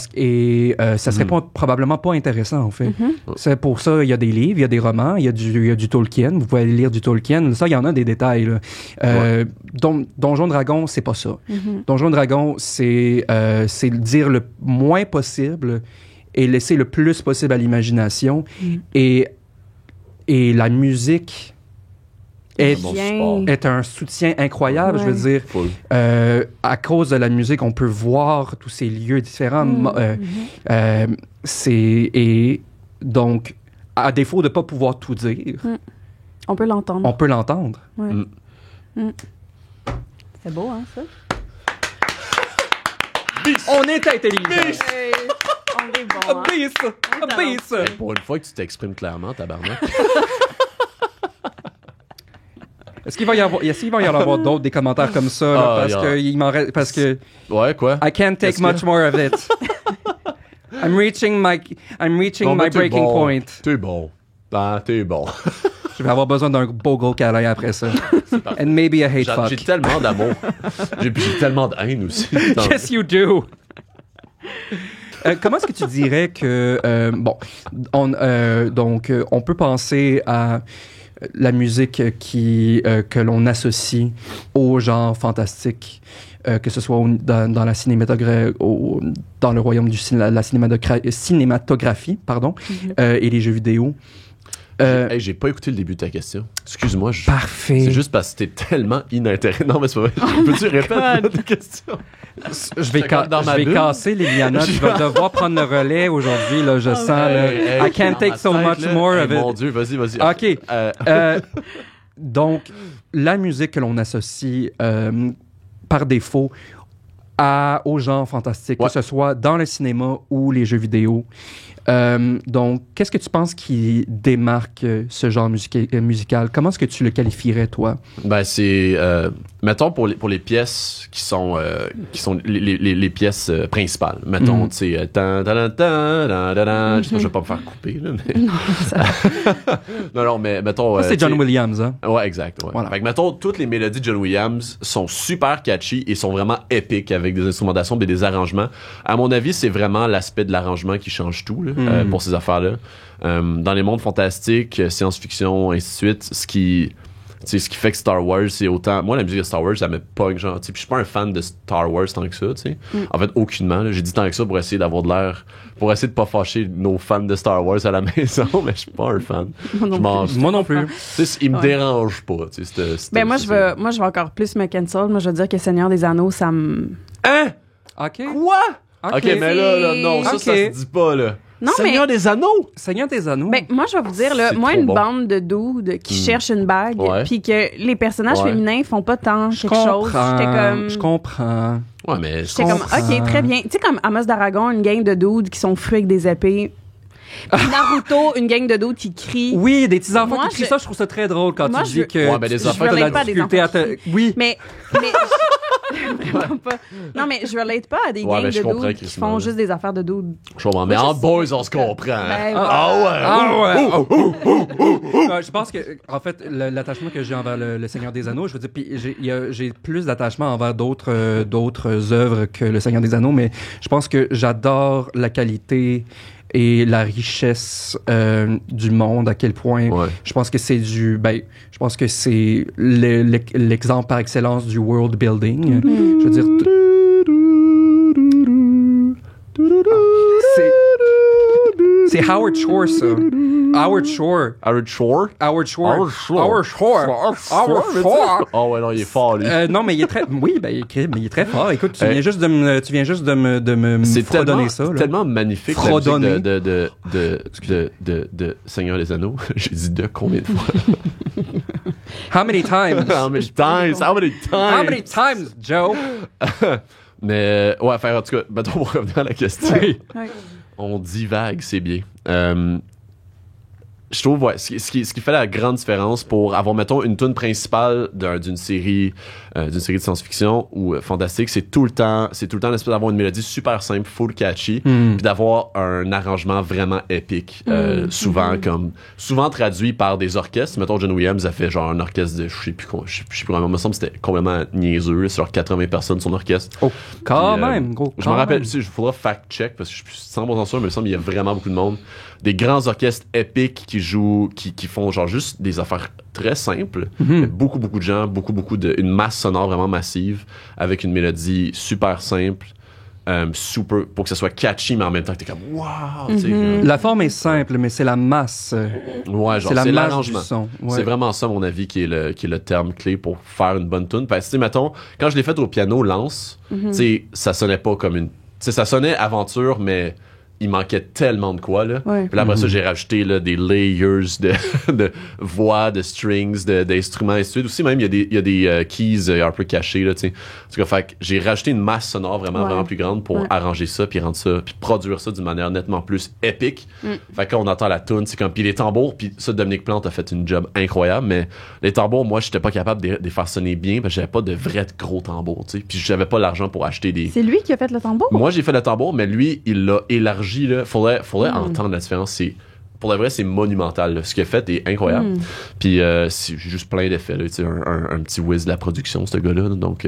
serait probablement pas intéressant, en fait. C'est pour ça, il y a des livres, il y a des romans, il y a du Tolkien. Vous pouvez aller lire du Tolkien. Ça, il y en a des détails. Là. Donjon Dragon, c'est pas ça. Donjon Dragon, c'est dire le moins possible et laisser le plus possible à l'imagination. Et la musique est un soutien incroyable. Je veux dire, à cause de la musique, on peut voir tous ces lieux différents. Et donc, à défaut de ne pas pouvoir tout dire, on peut l'entendre. On peut l'entendre. C'est beau, hein, ça? On est intelligent. On est bon, hein? Pour une fois que tu t'exprimes clairement, tabarnak. Est-ce qu'il va y avoir d'autres des commentaires comme ça là, parce que ouais, quoi? I can't take much more of it. I'm reaching my breaking point. T'es bon. T'es bon. Je vais avoir besoin d'un beau gros câlin après ça. And maybe a hate fuck. J'ai tellement d'amour. J'ai tellement de haine aussi. Yes, you do. Comment est-ce que tu dirais que on peut penser à la musique que l'on associe au genre fantastique, que ce soit dans la cinématographie, dans le royaume la cinématographie, et les jeux vidéo. J'ai pas écouté le début de ta question. Excuse-moi. Parfait. C'est juste parce que t'es tellement inintéressant. Non, mais c'est pas vrai. Peux-tu répéter ta question? Je vais casser Liliana. Tu vas devoir prendre le relais aujourd'hui. Là, je sens. I can't take so much more of it. Mon Dieu, vas-y. OK. Donc, la musique que l'on associe par défaut aux genres fantastiques, que ce soit dans le cinéma ou les jeux vidéo. Donc, qu'est-ce que tu penses qui démarque ce genre musical? Comment est-ce que tu le qualifierais, toi? Ben, c'est... mettons, pour les pièces qui sont les pièces principales. Mettons, tu sais... Je vais pas me faire couper, là, mais... non, mais mettons... Ça, c'est John Williams, hein? Ouais, exact. Ouais. Voilà. Fait que, mettons, toutes les mélodies de John Williams sont super catchy et sont vraiment épiques avec des instrumentations et des arrangements. À mon avis, c'est vraiment l'aspect de l'arrangement qui change tout, là. Pour ces affaires-là. Dans les mondes fantastiques, science-fiction, ainsi de suite, ce qui fait que Star Wars, c'est autant... Moi, la musique de Star Wars, ça me pogne, genre... Puis je suis pas un fan de Star Wars tant que ça, tu sais. En fait, aucunement. J'ai dit tant que ça pour essayer d'avoir de l'air... Pour essayer de pas fâcher nos fans de Star Wars à la maison, mais je suis pas un fan. Moi non plus. Tu sais, il me dérange pas, tu sais. Moi, je vais encore plus me cancel. Moi, je veux dire que Seigneur des Anneaux, ça me... Hein? OK. Quoi? OK, mais là, non, ça se dit pas, là. Non, Seigneur des Anneaux! Seigneur des Anneaux. Ben, moi, je vais vous dire, là, moi, une bande de dudes qui cherchent une bague, puis que les personnages féminins font pas tant quelque chose. Je comprends. Ouais, mais j'étais comme, OK, très bien. Tu sais, comme Amos d'Aragon, une gang de dudes qui sont fruits avec des épées. Puis Naruto, une gang de dudes qui crient. Oui, des petits enfants qui crient ça, je trouve ça très drôle quand tu dis que des enfants de la difficulté à te... Oui. Mais vraiment pas. Non, mais je relate pas à des gangs de dudes qui font juste des affaires de dudes. Je comprends. Mais en boys, on se comprend. Je pense que, en fait, l'attachement que j'ai envers le Seigneur des Anneaux, je veux dire, puis j'ai plus d'attachement envers d'autres œuvres que le Seigneur des Anneaux, mais je pense que j'adore la qualité et la richesse du monde, à quel point je pense que c'est je pense que c'est l'exemple par excellence du world building. Je veux dire, c'est Howard Shore, ça. Howard Shore. Howard Shore? Howard Shore. Howard Shore. Howard Shore. Howard Shore. Oh ouais, non, il est fort, lui. Non, mais il est très, oui, mais il est très fort. Écoute, tu viens juste de me c'est fredonner ça, là. C'est tellement magnifique, la musique de Seigneur des Anneaux. J'ai dit de combien de fois? How many times? How many times? How many times? How many times, Joe? Mais, ouais, en tout cas, mettons, pour revenir à la question. Ouais. On divague, c'est bien. Je trouve, ce qui fait la grande différence pour avoir, mettons, une tune principale d'une série de science-fiction ou fantastique, c'est tout le temps l'espèce d'avoir une mélodie super simple, full catchy, puis d'avoir un arrangement vraiment épique, souvent traduit par des orchestres. Mettons, John Williams a fait genre un orchestre de, je sais plus comment, me semble que c'était complètement niaiseux, sur 80 personnes son orchestre. Oh, quand même, gros. Je me rappelle, il faudra fact-check, parce que je suis 100% sûr, mais il me semble qu'il y a vraiment beaucoup de monde. Des grands orchestres épiques qui jouent, qui font genre juste des affaires très simples. Beaucoup de gens, une masse sonore vraiment massive, avec une mélodie super simple, super, pour que ça soit catchy, mais en même temps que t'es comme wow! La forme est simple, mais c'est la masse. Ouais, genre, c'est l'arrangement. Du son. Ouais. C'est vraiment ça, à mon avis, qui est le terme clé pour faire une bonne tune. Parce que, mettons, quand je l'ai faite au piano, Lance, ça sonnait pas comme une. Ça sonnait aventure, mais il manquait tellement de quoi, là. Ouais. Puis là, après ça, j'ai rajouté là, des layers de voix, de strings, d'instruments, et ainsi de suite. Aussi, même, il y a des keys un peu cachés, là, tu sais. En tout cas, fait que j'ai rajouté une masse sonore vraiment plus grande pour arranger ça, puis rendre ça, puis produire ça d'une manière nettement plus épique. Fait que quand on entend la tune, c'est comme... Puis les tambours, puis ça, Dominique Plante a fait une job incroyable, mais les tambours, moi, j'étais pas capable de les faire sonner bien, parce que j'avais pas de vrais gros tambours, tu sais. Puis j'avais pas l'argent pour acheter des... C'est lui qui a fait le tambour? Moi, j'ai fait le tambour, mais lui, il l'a élargi. Là. Faudrait entendre la différence. Pour de vrai, c'est monumental. Là. Ce qu'il a fait est incroyable. Puis c'est juste plein d'effets. Là. Un petit whiz de la production, ce gars-là. Donc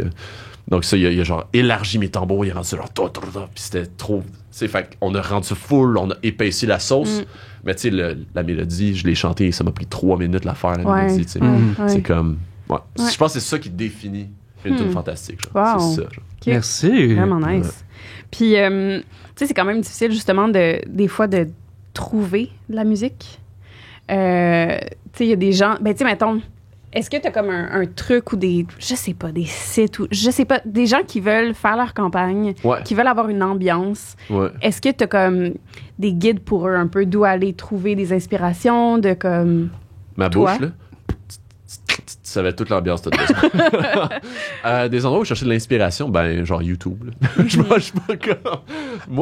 ça, il a genre élargi mes tambours. Il a rendu ça genre... Puis c'était trop... Fait qu'on a rendu full, on a épaissi la sauce. Mais tu sais, la mélodie, je l'ai chantée. Ça m'a pris 3 minutes la faire, la mélodie. C'est comme... Ouais. Je pense que c'est ça qui définit une tune fantastique. Genre. Wow. C'est ça. Genre. Okay. Merci. Vraiment nice. Puis, tu sais, c'est quand même difficile, justement, des fois, de trouver de la musique. Tu sais, il y a des gens... Ben, tu sais, mettons, est-ce que tu as comme un truc ou des... Je sais pas, des sites ou... Je sais pas, des gens qui veulent faire leur campagne, qui veulent avoir une ambiance. Ouais. Est-ce que tu as comme des guides pour eux, un peu, d'où aller trouver des inspirations, de comme... Ma bouche, là? Ça avait toute l'ambiance de des endroits où je cherchais de l'inspiration, ben genre YouTube. Moi,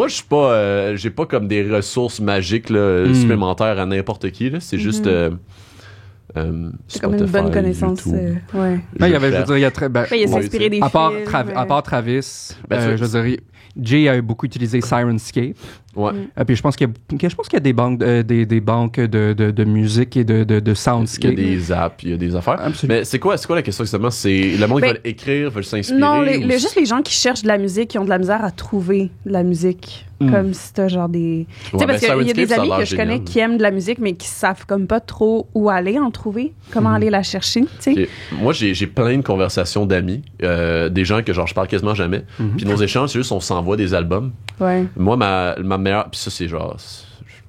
je suis pas j'ai pas comme des ressources magiques là, supplémentaires à n'importe qui là. C'est juste c'est comme une bonne connaissance. Ouais. Ben, il y avait, je veux dire, il y a très... il s'inspirer des à part, films. à part Travis, je veux dire, Jay a beaucoup utilisé Sirenscape. Ouais. Puis je pense qu'il y a des banques, des banques de musique et de soundscape. Il y a des apps, il y a des affaires. Absolument. Mais c'est quoi la question exactement? C'est le monde qui veut écrire, veut s'inspirer? Non, juste les gens qui cherchent de la musique, qui ont de la misère à trouver de la musique. Comme si t'as genre des... Tu sais, parce qu'il y a des amis que je connais qui aiment de la musique, mais qui savent comme pas trop où aller en trouver, comment aller la chercher, tu sais. Okay. Moi, j'ai plein de conversations d'amis, des gens que genre je parle quasiment jamais. Puis nos échanges, c'est juste on s'envoie des albums. Ouais. Moi, ma meilleure... Puis ça, c'est genre...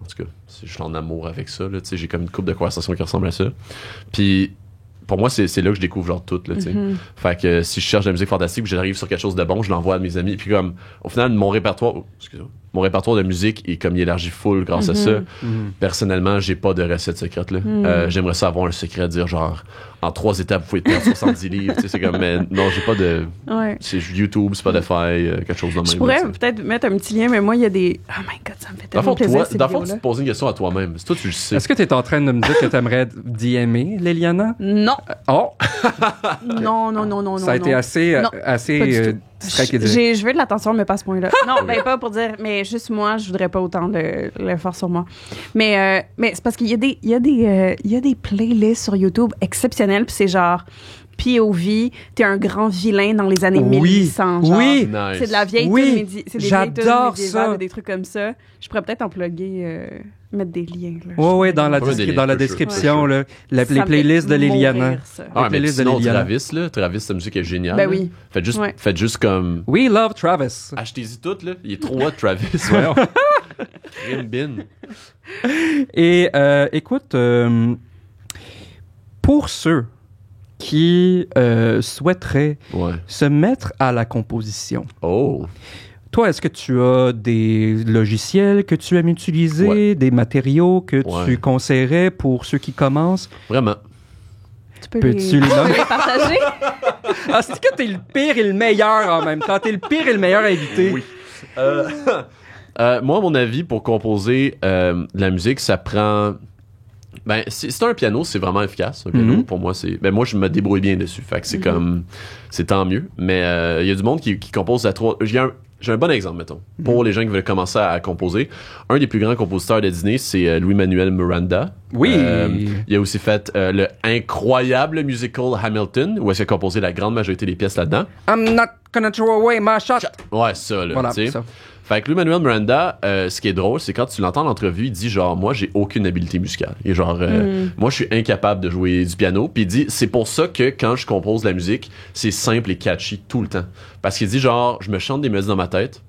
En tout cas, je suis en amour avec ça, là, tu sais. J'ai comme une couple de conversations qui ressemblent à ça. Puis... Pour moi, c'est là que je découvre genre tout, là, tu sais. Fait que si je cherche de la musique fantastique, puis j'arrive sur quelque chose de bon, je l'envoie à mes amis. Puis comme, au final, mon répertoire de musique est comme il élargi full grâce à ça. Personnellement, j'ai pas de recette secrète, là. J'aimerais ça avoir un secret, dire genre, en 3 étapes, vous pouvez perdre 70 livres, tu sais, c'est comme, mais non, j'ai pas de... Ouais. C'est YouTube, Spotify, quelque chose de même. Je pourrais peut-être mettre un petit lien, mais moi, il y a des... Oh my God, ça me fait tellement plaisir, ces Dans le fond, vidéos-là. tu te poses une question à toi-même. C'est toi, tu le sais. Est-ce que tu es en train de me dire que tu aimerais DMer Liliana? Non. Oh! Non. Ça a été assez direct et direct. Je veux de l'attention, mais pas à ce point-là. Non, ben pas pour dire, mais juste moi, je voudrais pas autant de l'effort sur moi. Mais c'est parce qu'il y a des playlists sur YouTube exceptionnelles, puis c'est genre POV, t'es un grand vilain dans les années 1800. Genre. Oui, Nice. C'est de la vieille c'est des j'adore vieilles ça. des trucs comme ça. Je pourrais peut-être en plugger, mettre des liens. Là, Oui, dans la, Pas des liens, dans la for sure. description, là, les Ça me playlists de fait Liliana. mourir, ça. Ah, mais playlist de sinon, Liliana. Travis, sa musique est géniale. Ben là. oui. Faites juste comme... We love Travis. Achetez-y toutes, là. Il est trop hot, Travis. Voyons. Bin. Et écoute, pour ceux qui souhaiteraient Ouais. se mettre à la composition, Oh. toi, est-ce que tu as des logiciels que tu aimes utiliser, Ouais. des matériaux que Ouais. tu conseillerais pour ceux qui commencent? Vraiment. Tu peux Peux-tu les nommer? les partager? Ah, c'est que t'es le pire et le meilleur en même temps. T'es le pire et le meilleur invité. Oui. Moi, à mon avis, pour composer de la musique, ça prend... Ben, c'est un piano, c'est vraiment efficace. Un piano, Mhm. pour moi, c'est... Ben, moi, je me débrouille bien dessus. Fait que c'est comme... C'est tant mieux. Mais il y a du monde qui compose à trois... J'ai un bon exemple, mettons, pour les gens qui veulent commencer à composer. Un des plus grands compositeurs de Disney, c'est Louis-Manuel Miranda. Oui. Il a aussi fait le incroyable musical Hamilton, où est-ce qu'il a composé la grande majorité des pièces là-dedans. I'm not gonna throw away my shot. Ouais, ça, là, Voilà, tu sais. ça. Fait que Louis-Manuel Miranda, ce qui est drôle, c'est quand tu l'entends en entrevue, il dit genre, moi, j'ai aucune habileté musicale. Et genre, moi, je suis incapable de jouer du piano. Puis il dit, c'est pour ça que quand je compose de la musique, c'est simple et catchy tout le temps. Parce qu'il dit genre, je me chante des mélodies dans ma tête.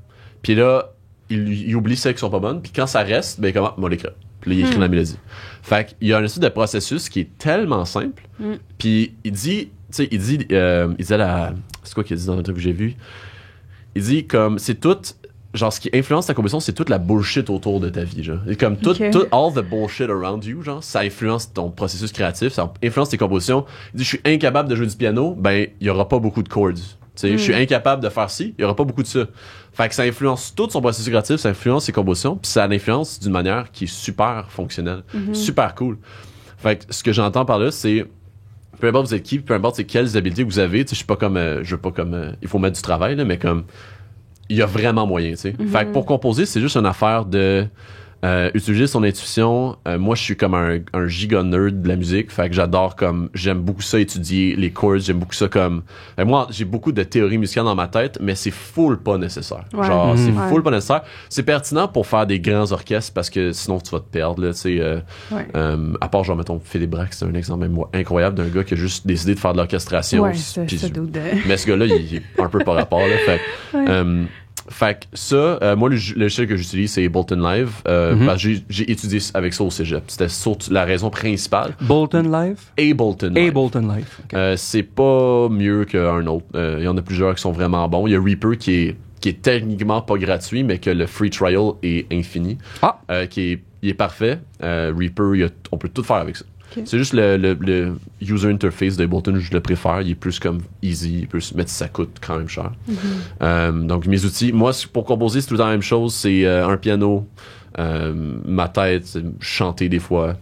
Puis là, il oublie celles qui sont pas bonnes. Puis quand ça reste, ben comment, moi, l'écrit. Puis là, il écrit la mélodie. Fait qu'il y a un espèce de processus qui est tellement simple. Puis il dit, tu sais, il dit à la... C'est quoi qu'il a dit dans l'entrevue que j'ai vu? Il dit comme, c'est tout... Genre, ce qui influence ta composition, c'est toute la bullshit autour de ta vie, genre. Et comme tout, all the bullshit around you, genre, ça influence ton processus créatif, ça influence tes compositions. Il dit, je suis incapable de jouer du piano, ben, il y aura pas beaucoup de chords. Tu sais, je suis incapable de faire ci, il y aura pas beaucoup de ça. Fait que ça influence tout son processus créatif, ça influence ses compositions, puis ça l'influence d'une manière qui est super fonctionnelle, super cool. Fait que ce que j'entends par là, c'est, peu importe vous êtes qui, peu importe c'est quelles habiletés vous avez, tu sais, je suis pas comme, je veux pas comme, il faut mettre du travail, là, mais comme, il y a vraiment moyen, tu sais. Fait que pour composer, c'est juste une affaire de utiliser son intuition. Moi, je suis comme un giga nerd de la musique. Fait que j'adore comme... J'aime beaucoup ça, étudier les chords. J'aime beaucoup ça comme... moi, j'ai beaucoup de théories musicales dans ma tête, mais c'est full pas nécessaire. Ouais. Genre, c'est full pas nécessaire. C'est pertinent pour faire des grands orchestres parce que sinon, tu vas te perdre, là, tu sais. À part, genre, mettons, Philippe Braque, c'est un exemple même incroyable d'un gars qui a juste décidé de faire de l'orchestration. Ouais, Puis- ça doute de... mais ce gars-là, il est un peu par rapport, là. Fait que ça, moi, le logiciel que j'utilise, c'est Ableton Live. Parce que j'ai étudié avec ça au cégep. C'était surtout la raison principale. Bolton Live? Ableton Live. Ableton Live. OK. C'est pas mieux qu'un autre. Il y en a plusieurs qui sont vraiment bons. Il y a Reaper qui est techniquement pas gratuit, mais que le free trial est infini. Ah! Il est parfait. Reaper, on peut tout faire avec ça. Okay. C'est juste le user interface d'Ableton, je le préfère. Il est plus comme easy, mais ça coûte quand même cher. Donc, mes outils, moi, pour composer, c'est tout le temps la même chose. C'est un piano, ma tête, c'est chanter des fois,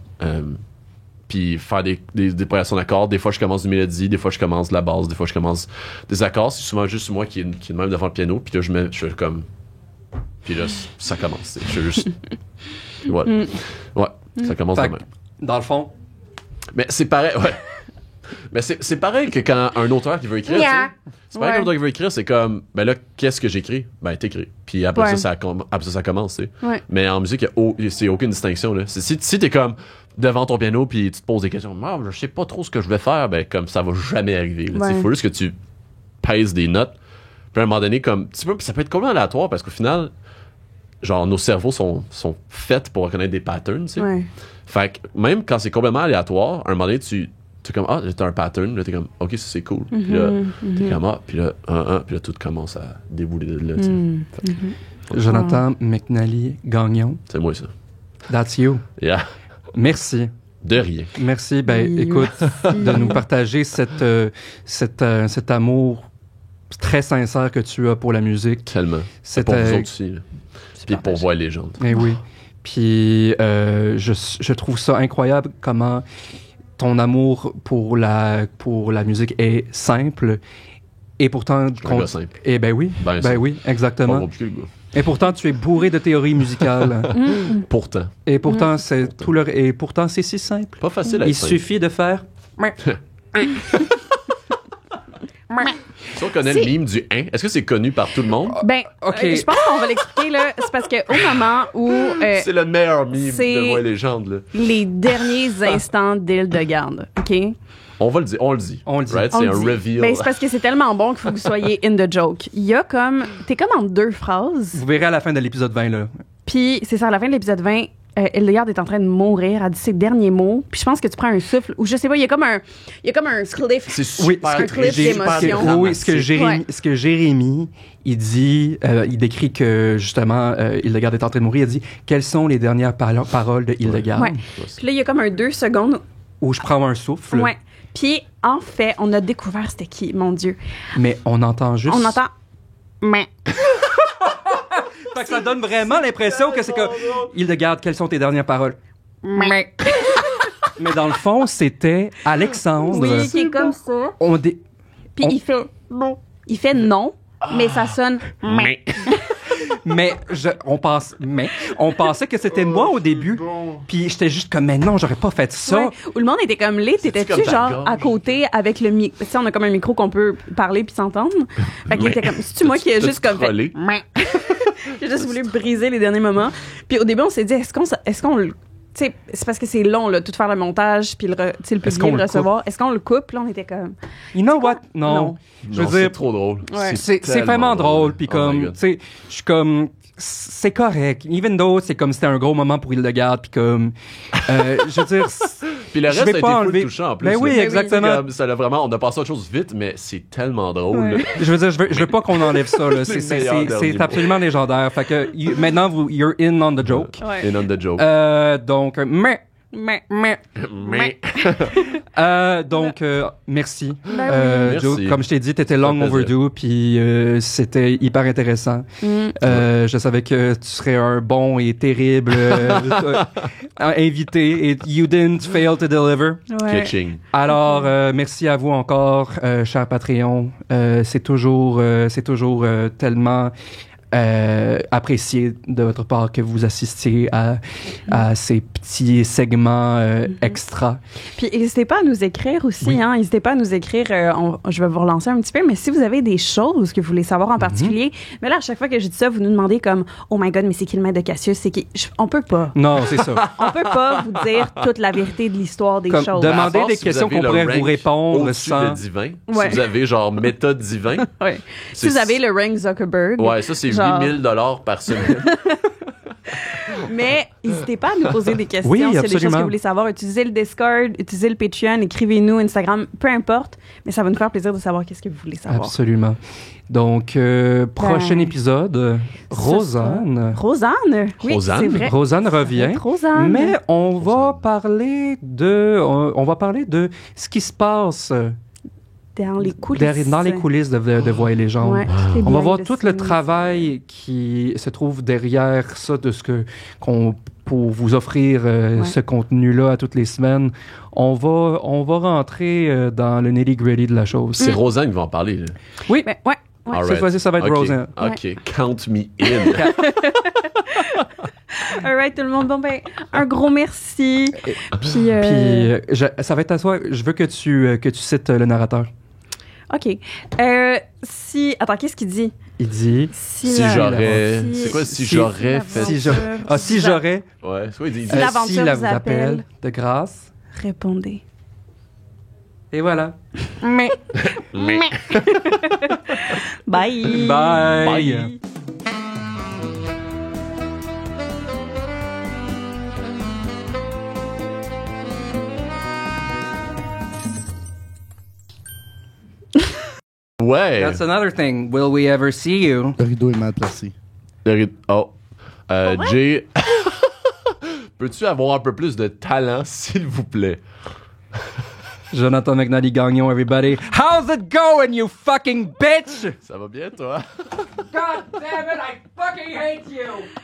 puis faire des progressions d'accords. Des fois, je commence une mélodie, des fois, je commence de la basse, des fois, je commence des accords. C'est souvent juste moi qui est même devant le piano, puis là, je fais comme... Puis là, ça commence. Je fais juste... Ouais, ça commence Fait de que, même. dans le fond, Mais c'est pareil, ouais. Mais c'est pareil que quand un auteur qui veut écrire, tu sais. C'est pareil qu'un auteur qui veut écrire, c'est comme, ben là, qu'est-ce que j'écris? Ben, t'écris. Puis après ça commence, tu sais. Ouais. Mais en musique, c'est aucune distinction, là. Si t'es comme devant ton piano puis tu te poses des questions, je sais pas trop ce que je vais faire, ben, comme ça va jamais arriver, là. Il faut juste que tu pèses des notes. Puis à un moment donné, comme, ça peut être complètement aléatoire parce qu'au final, genre, nos cerveaux sont faits pour reconnaître des patterns, tu sais. Ouais. Fait que même quand c'est complètement aléatoire, à un moment donné, t'es comme, t'as un pattern, là, t'es comme, ok, ça c'est cool. Puis là, t'es comme, puis là, puis là, tout commence à débouler de là, tu sais. Jonathan McNally Gagnon, C'est moi, ça. that's you. Yeah. Merci. De rien. Merci. Ben, écoute, de nous partager cet amour très sincère que tu as pour la musique. Tellement. C'est pour vous autres aussi, là. Puis pour voir les légendes. Eh oui. Puis je trouve ça incroyable comment ton amour pour la musique est simple et pourtant... Un gars simple. Eh ben oui, Ben oui, Pas exactement. compliqué, le gars. Et pourtant, tu es bourré de théories musicales. Pourtant. Et pourtant, et pourtant, c'est si simple. Pas facile à Il être simple. suffit de faire... Si on connaît le meme du 1, est-ce que c'est connu par tout le monde? Ben, OK. je pense qu'on va l'expliquer, là. C'est parce qu'au moment où C'est le meilleur meme c'est- de Moi Légende, là. les derniers instants d'Hildegarde, OK? On le dit. On le dit. Right? On C'est le un dit. reveal. Ben, c'est parce que c'est tellement bon qu'il faut que vous soyez in the joke. Il y a comme... T'es comme en 2 phrases. Vous verrez à la fin de l'épisode 20, là. Puis c'est ça, à la fin de l'épisode 20, Hildegarde est en train de mourir. Elle dit ses derniers mots. Puis je pense que tu prends un souffle. Ou je sais pas, il y a comme un cliff. C'est Oui, super ce que j'ai- d'émotion. Oui, ce que Jérémy, il dit, il décrit que justement, Hildegarde est en train de mourir. Il dit quelles sont les dernières paroles de Hildegarde. Ouais. Puis là, il y a comme un 2 secondes. Où je prends un souffle. Ouais. Puis en fait, on a découvert c'était qui, mon Dieu. Mais on entend juste. On entend. Mais. Fait que ça donne vraiment l'impression que c'est que Hildegarde, quelles sont tes dernières paroles? Mais. Mais dans le fond, c'était Alexandre. Oui, qui est comme ça. Puis On- il fait. Il fait non, mais ça sonne. Mais. Mais on pensait que c'était moi au début. Puis j'étais juste comme, mais non, j'aurais pas fait ça. Ouais. Où le monde était comme lait, t'étais-tu comme ta genre gorge? à côté avec le micro? Tu sais, on a comme un micro qu'on peut parler puis s'entendre. Fait qu'il était comme, c'est-tu moi qui ai juste comme fait. trollé? J'ai juste voulu briser les derniers moments. Puis au début, on s'est dit, est-ce qu'on le. Tu sais, c'est parce que c'est long, là, tout faire le montage, puis le publier, le recevoir. Est-ce qu'on le coupe? Là, on était comme. You know what? Non. Non. Je veux Non, c'est dire, trop drôle. Ouais. c'est tellement vraiment drôle. Puis Oh my comme, God. tu sais, je suis comme, c'est correct. Even though c'est comme c'était un gros moment pour Hildegarde. Puis comme, je veux dire, Puis le je reste vais a été pas full enlever- touchant en plus. Ben oui, là. exactement. C'est comme, ça l'a vraiment, on a passé à autre chose vite, mais c'est tellement drôle. Ouais. là. je veux dire, je veux pas qu'on enlève ça. Là. C'est le meilleur dernier C'est mot. absolument légendaire. Fait que maintenant, you're in on the joke. Ouais. And on the joke. Donc, mais. Mais. Donc, merci. Ben oui. Joe, Merci. comme je t'ai dit, t'étais long Ça fait plaisir. overdue, puis c'était hyper intéressant. Je savais que tu serais un bon et terrible invité, et you didn't fail to deliver. Ouais. Catching. Alors, merci à vous encore, cher Patreon. C'est toujours tellement apprécié de votre part que vous assistiez à ces petits segments extra. Puis n'hésitez pas à nous écrire aussi, Oui. hein. N'hésitez pas à nous écrire. Je vais vous relancer un petit peu, mais si vous avez des choses que vous voulez savoir en particulier, mais là, à chaque fois que je dis ça, vous nous demandez comme, oh my God, mais c'est qui le maître de Cassius? C'est qui? On peut pas. Non, c'est ça. On peut pas vous dire toute la vérité de l'histoire des Comme choses. demandez À part des si vous questions avez qu'on le pourrait rank vous répondre au-dessus sans... de divin. Ouais. Si vous avez genre méthode divin. Ouais. Si vous avez le rank Zuckerberg. Ouais, ça c'est Genre- 8 000 par semaine. Mais n'hésitez pas à nous poser des questions. Oui, S'il y a des choses absolument. que vous voulez savoir, utilisez le Discord, utilisez le Patreon, écrivez-nous, Instagram, peu importe. Mais ça va nous faire plaisir de savoir qu'est-ce que vous voulez savoir. Absolument. Donc, prochain épisode, Rosanne. Rosanne? Oui, Rosanne? c'est vrai. Rosanne revient. Rosanne. Mais on va parler de ce qui se passe Dans les coulisses. dans les coulisses de Voix et Légende. Ouais, toutes les On va behind voir the tout le scenes. travail qui se trouve derrière ça, de ce pour vous offrir Ouais. ce contenu-là à toutes les semaines. On va rentrer dans le nitty-gritty de la chose. C'est Rosanne qui va en parler. Là. Oui, Ben, ouais. Ouais. All cette fois-ci, ça va être Ok. Rosanne. OK, count me in. All right, tout le monde. Bon, ben, un gros merci. Puis, Puis, ça va être à toi. Je veux que tu cites le narrateur. OK. Attends, qu'est-ce qu'il dit? Il dit... Si la- j'aurais... si- C'est quoi si si- j'aurais si- fait... Si j'aurais... Ah, si j'aurais... Ouais, c'est quoi il dit? Si l'aventure la vous appelle. de grâce. Répondez. Et voilà. Mais. Mais- Bye. Bye. Bye. Ouais. That's another thing. Will we ever see you? Le rideau est mal placé. Oh. Jay, peux-tu avoir un peu plus de talent, s'il vous plaît? Jonathan McNally Gagnon, everybody. How's it going, you fucking bitch? Ça va bien, toi? God damn it, I fucking hate you!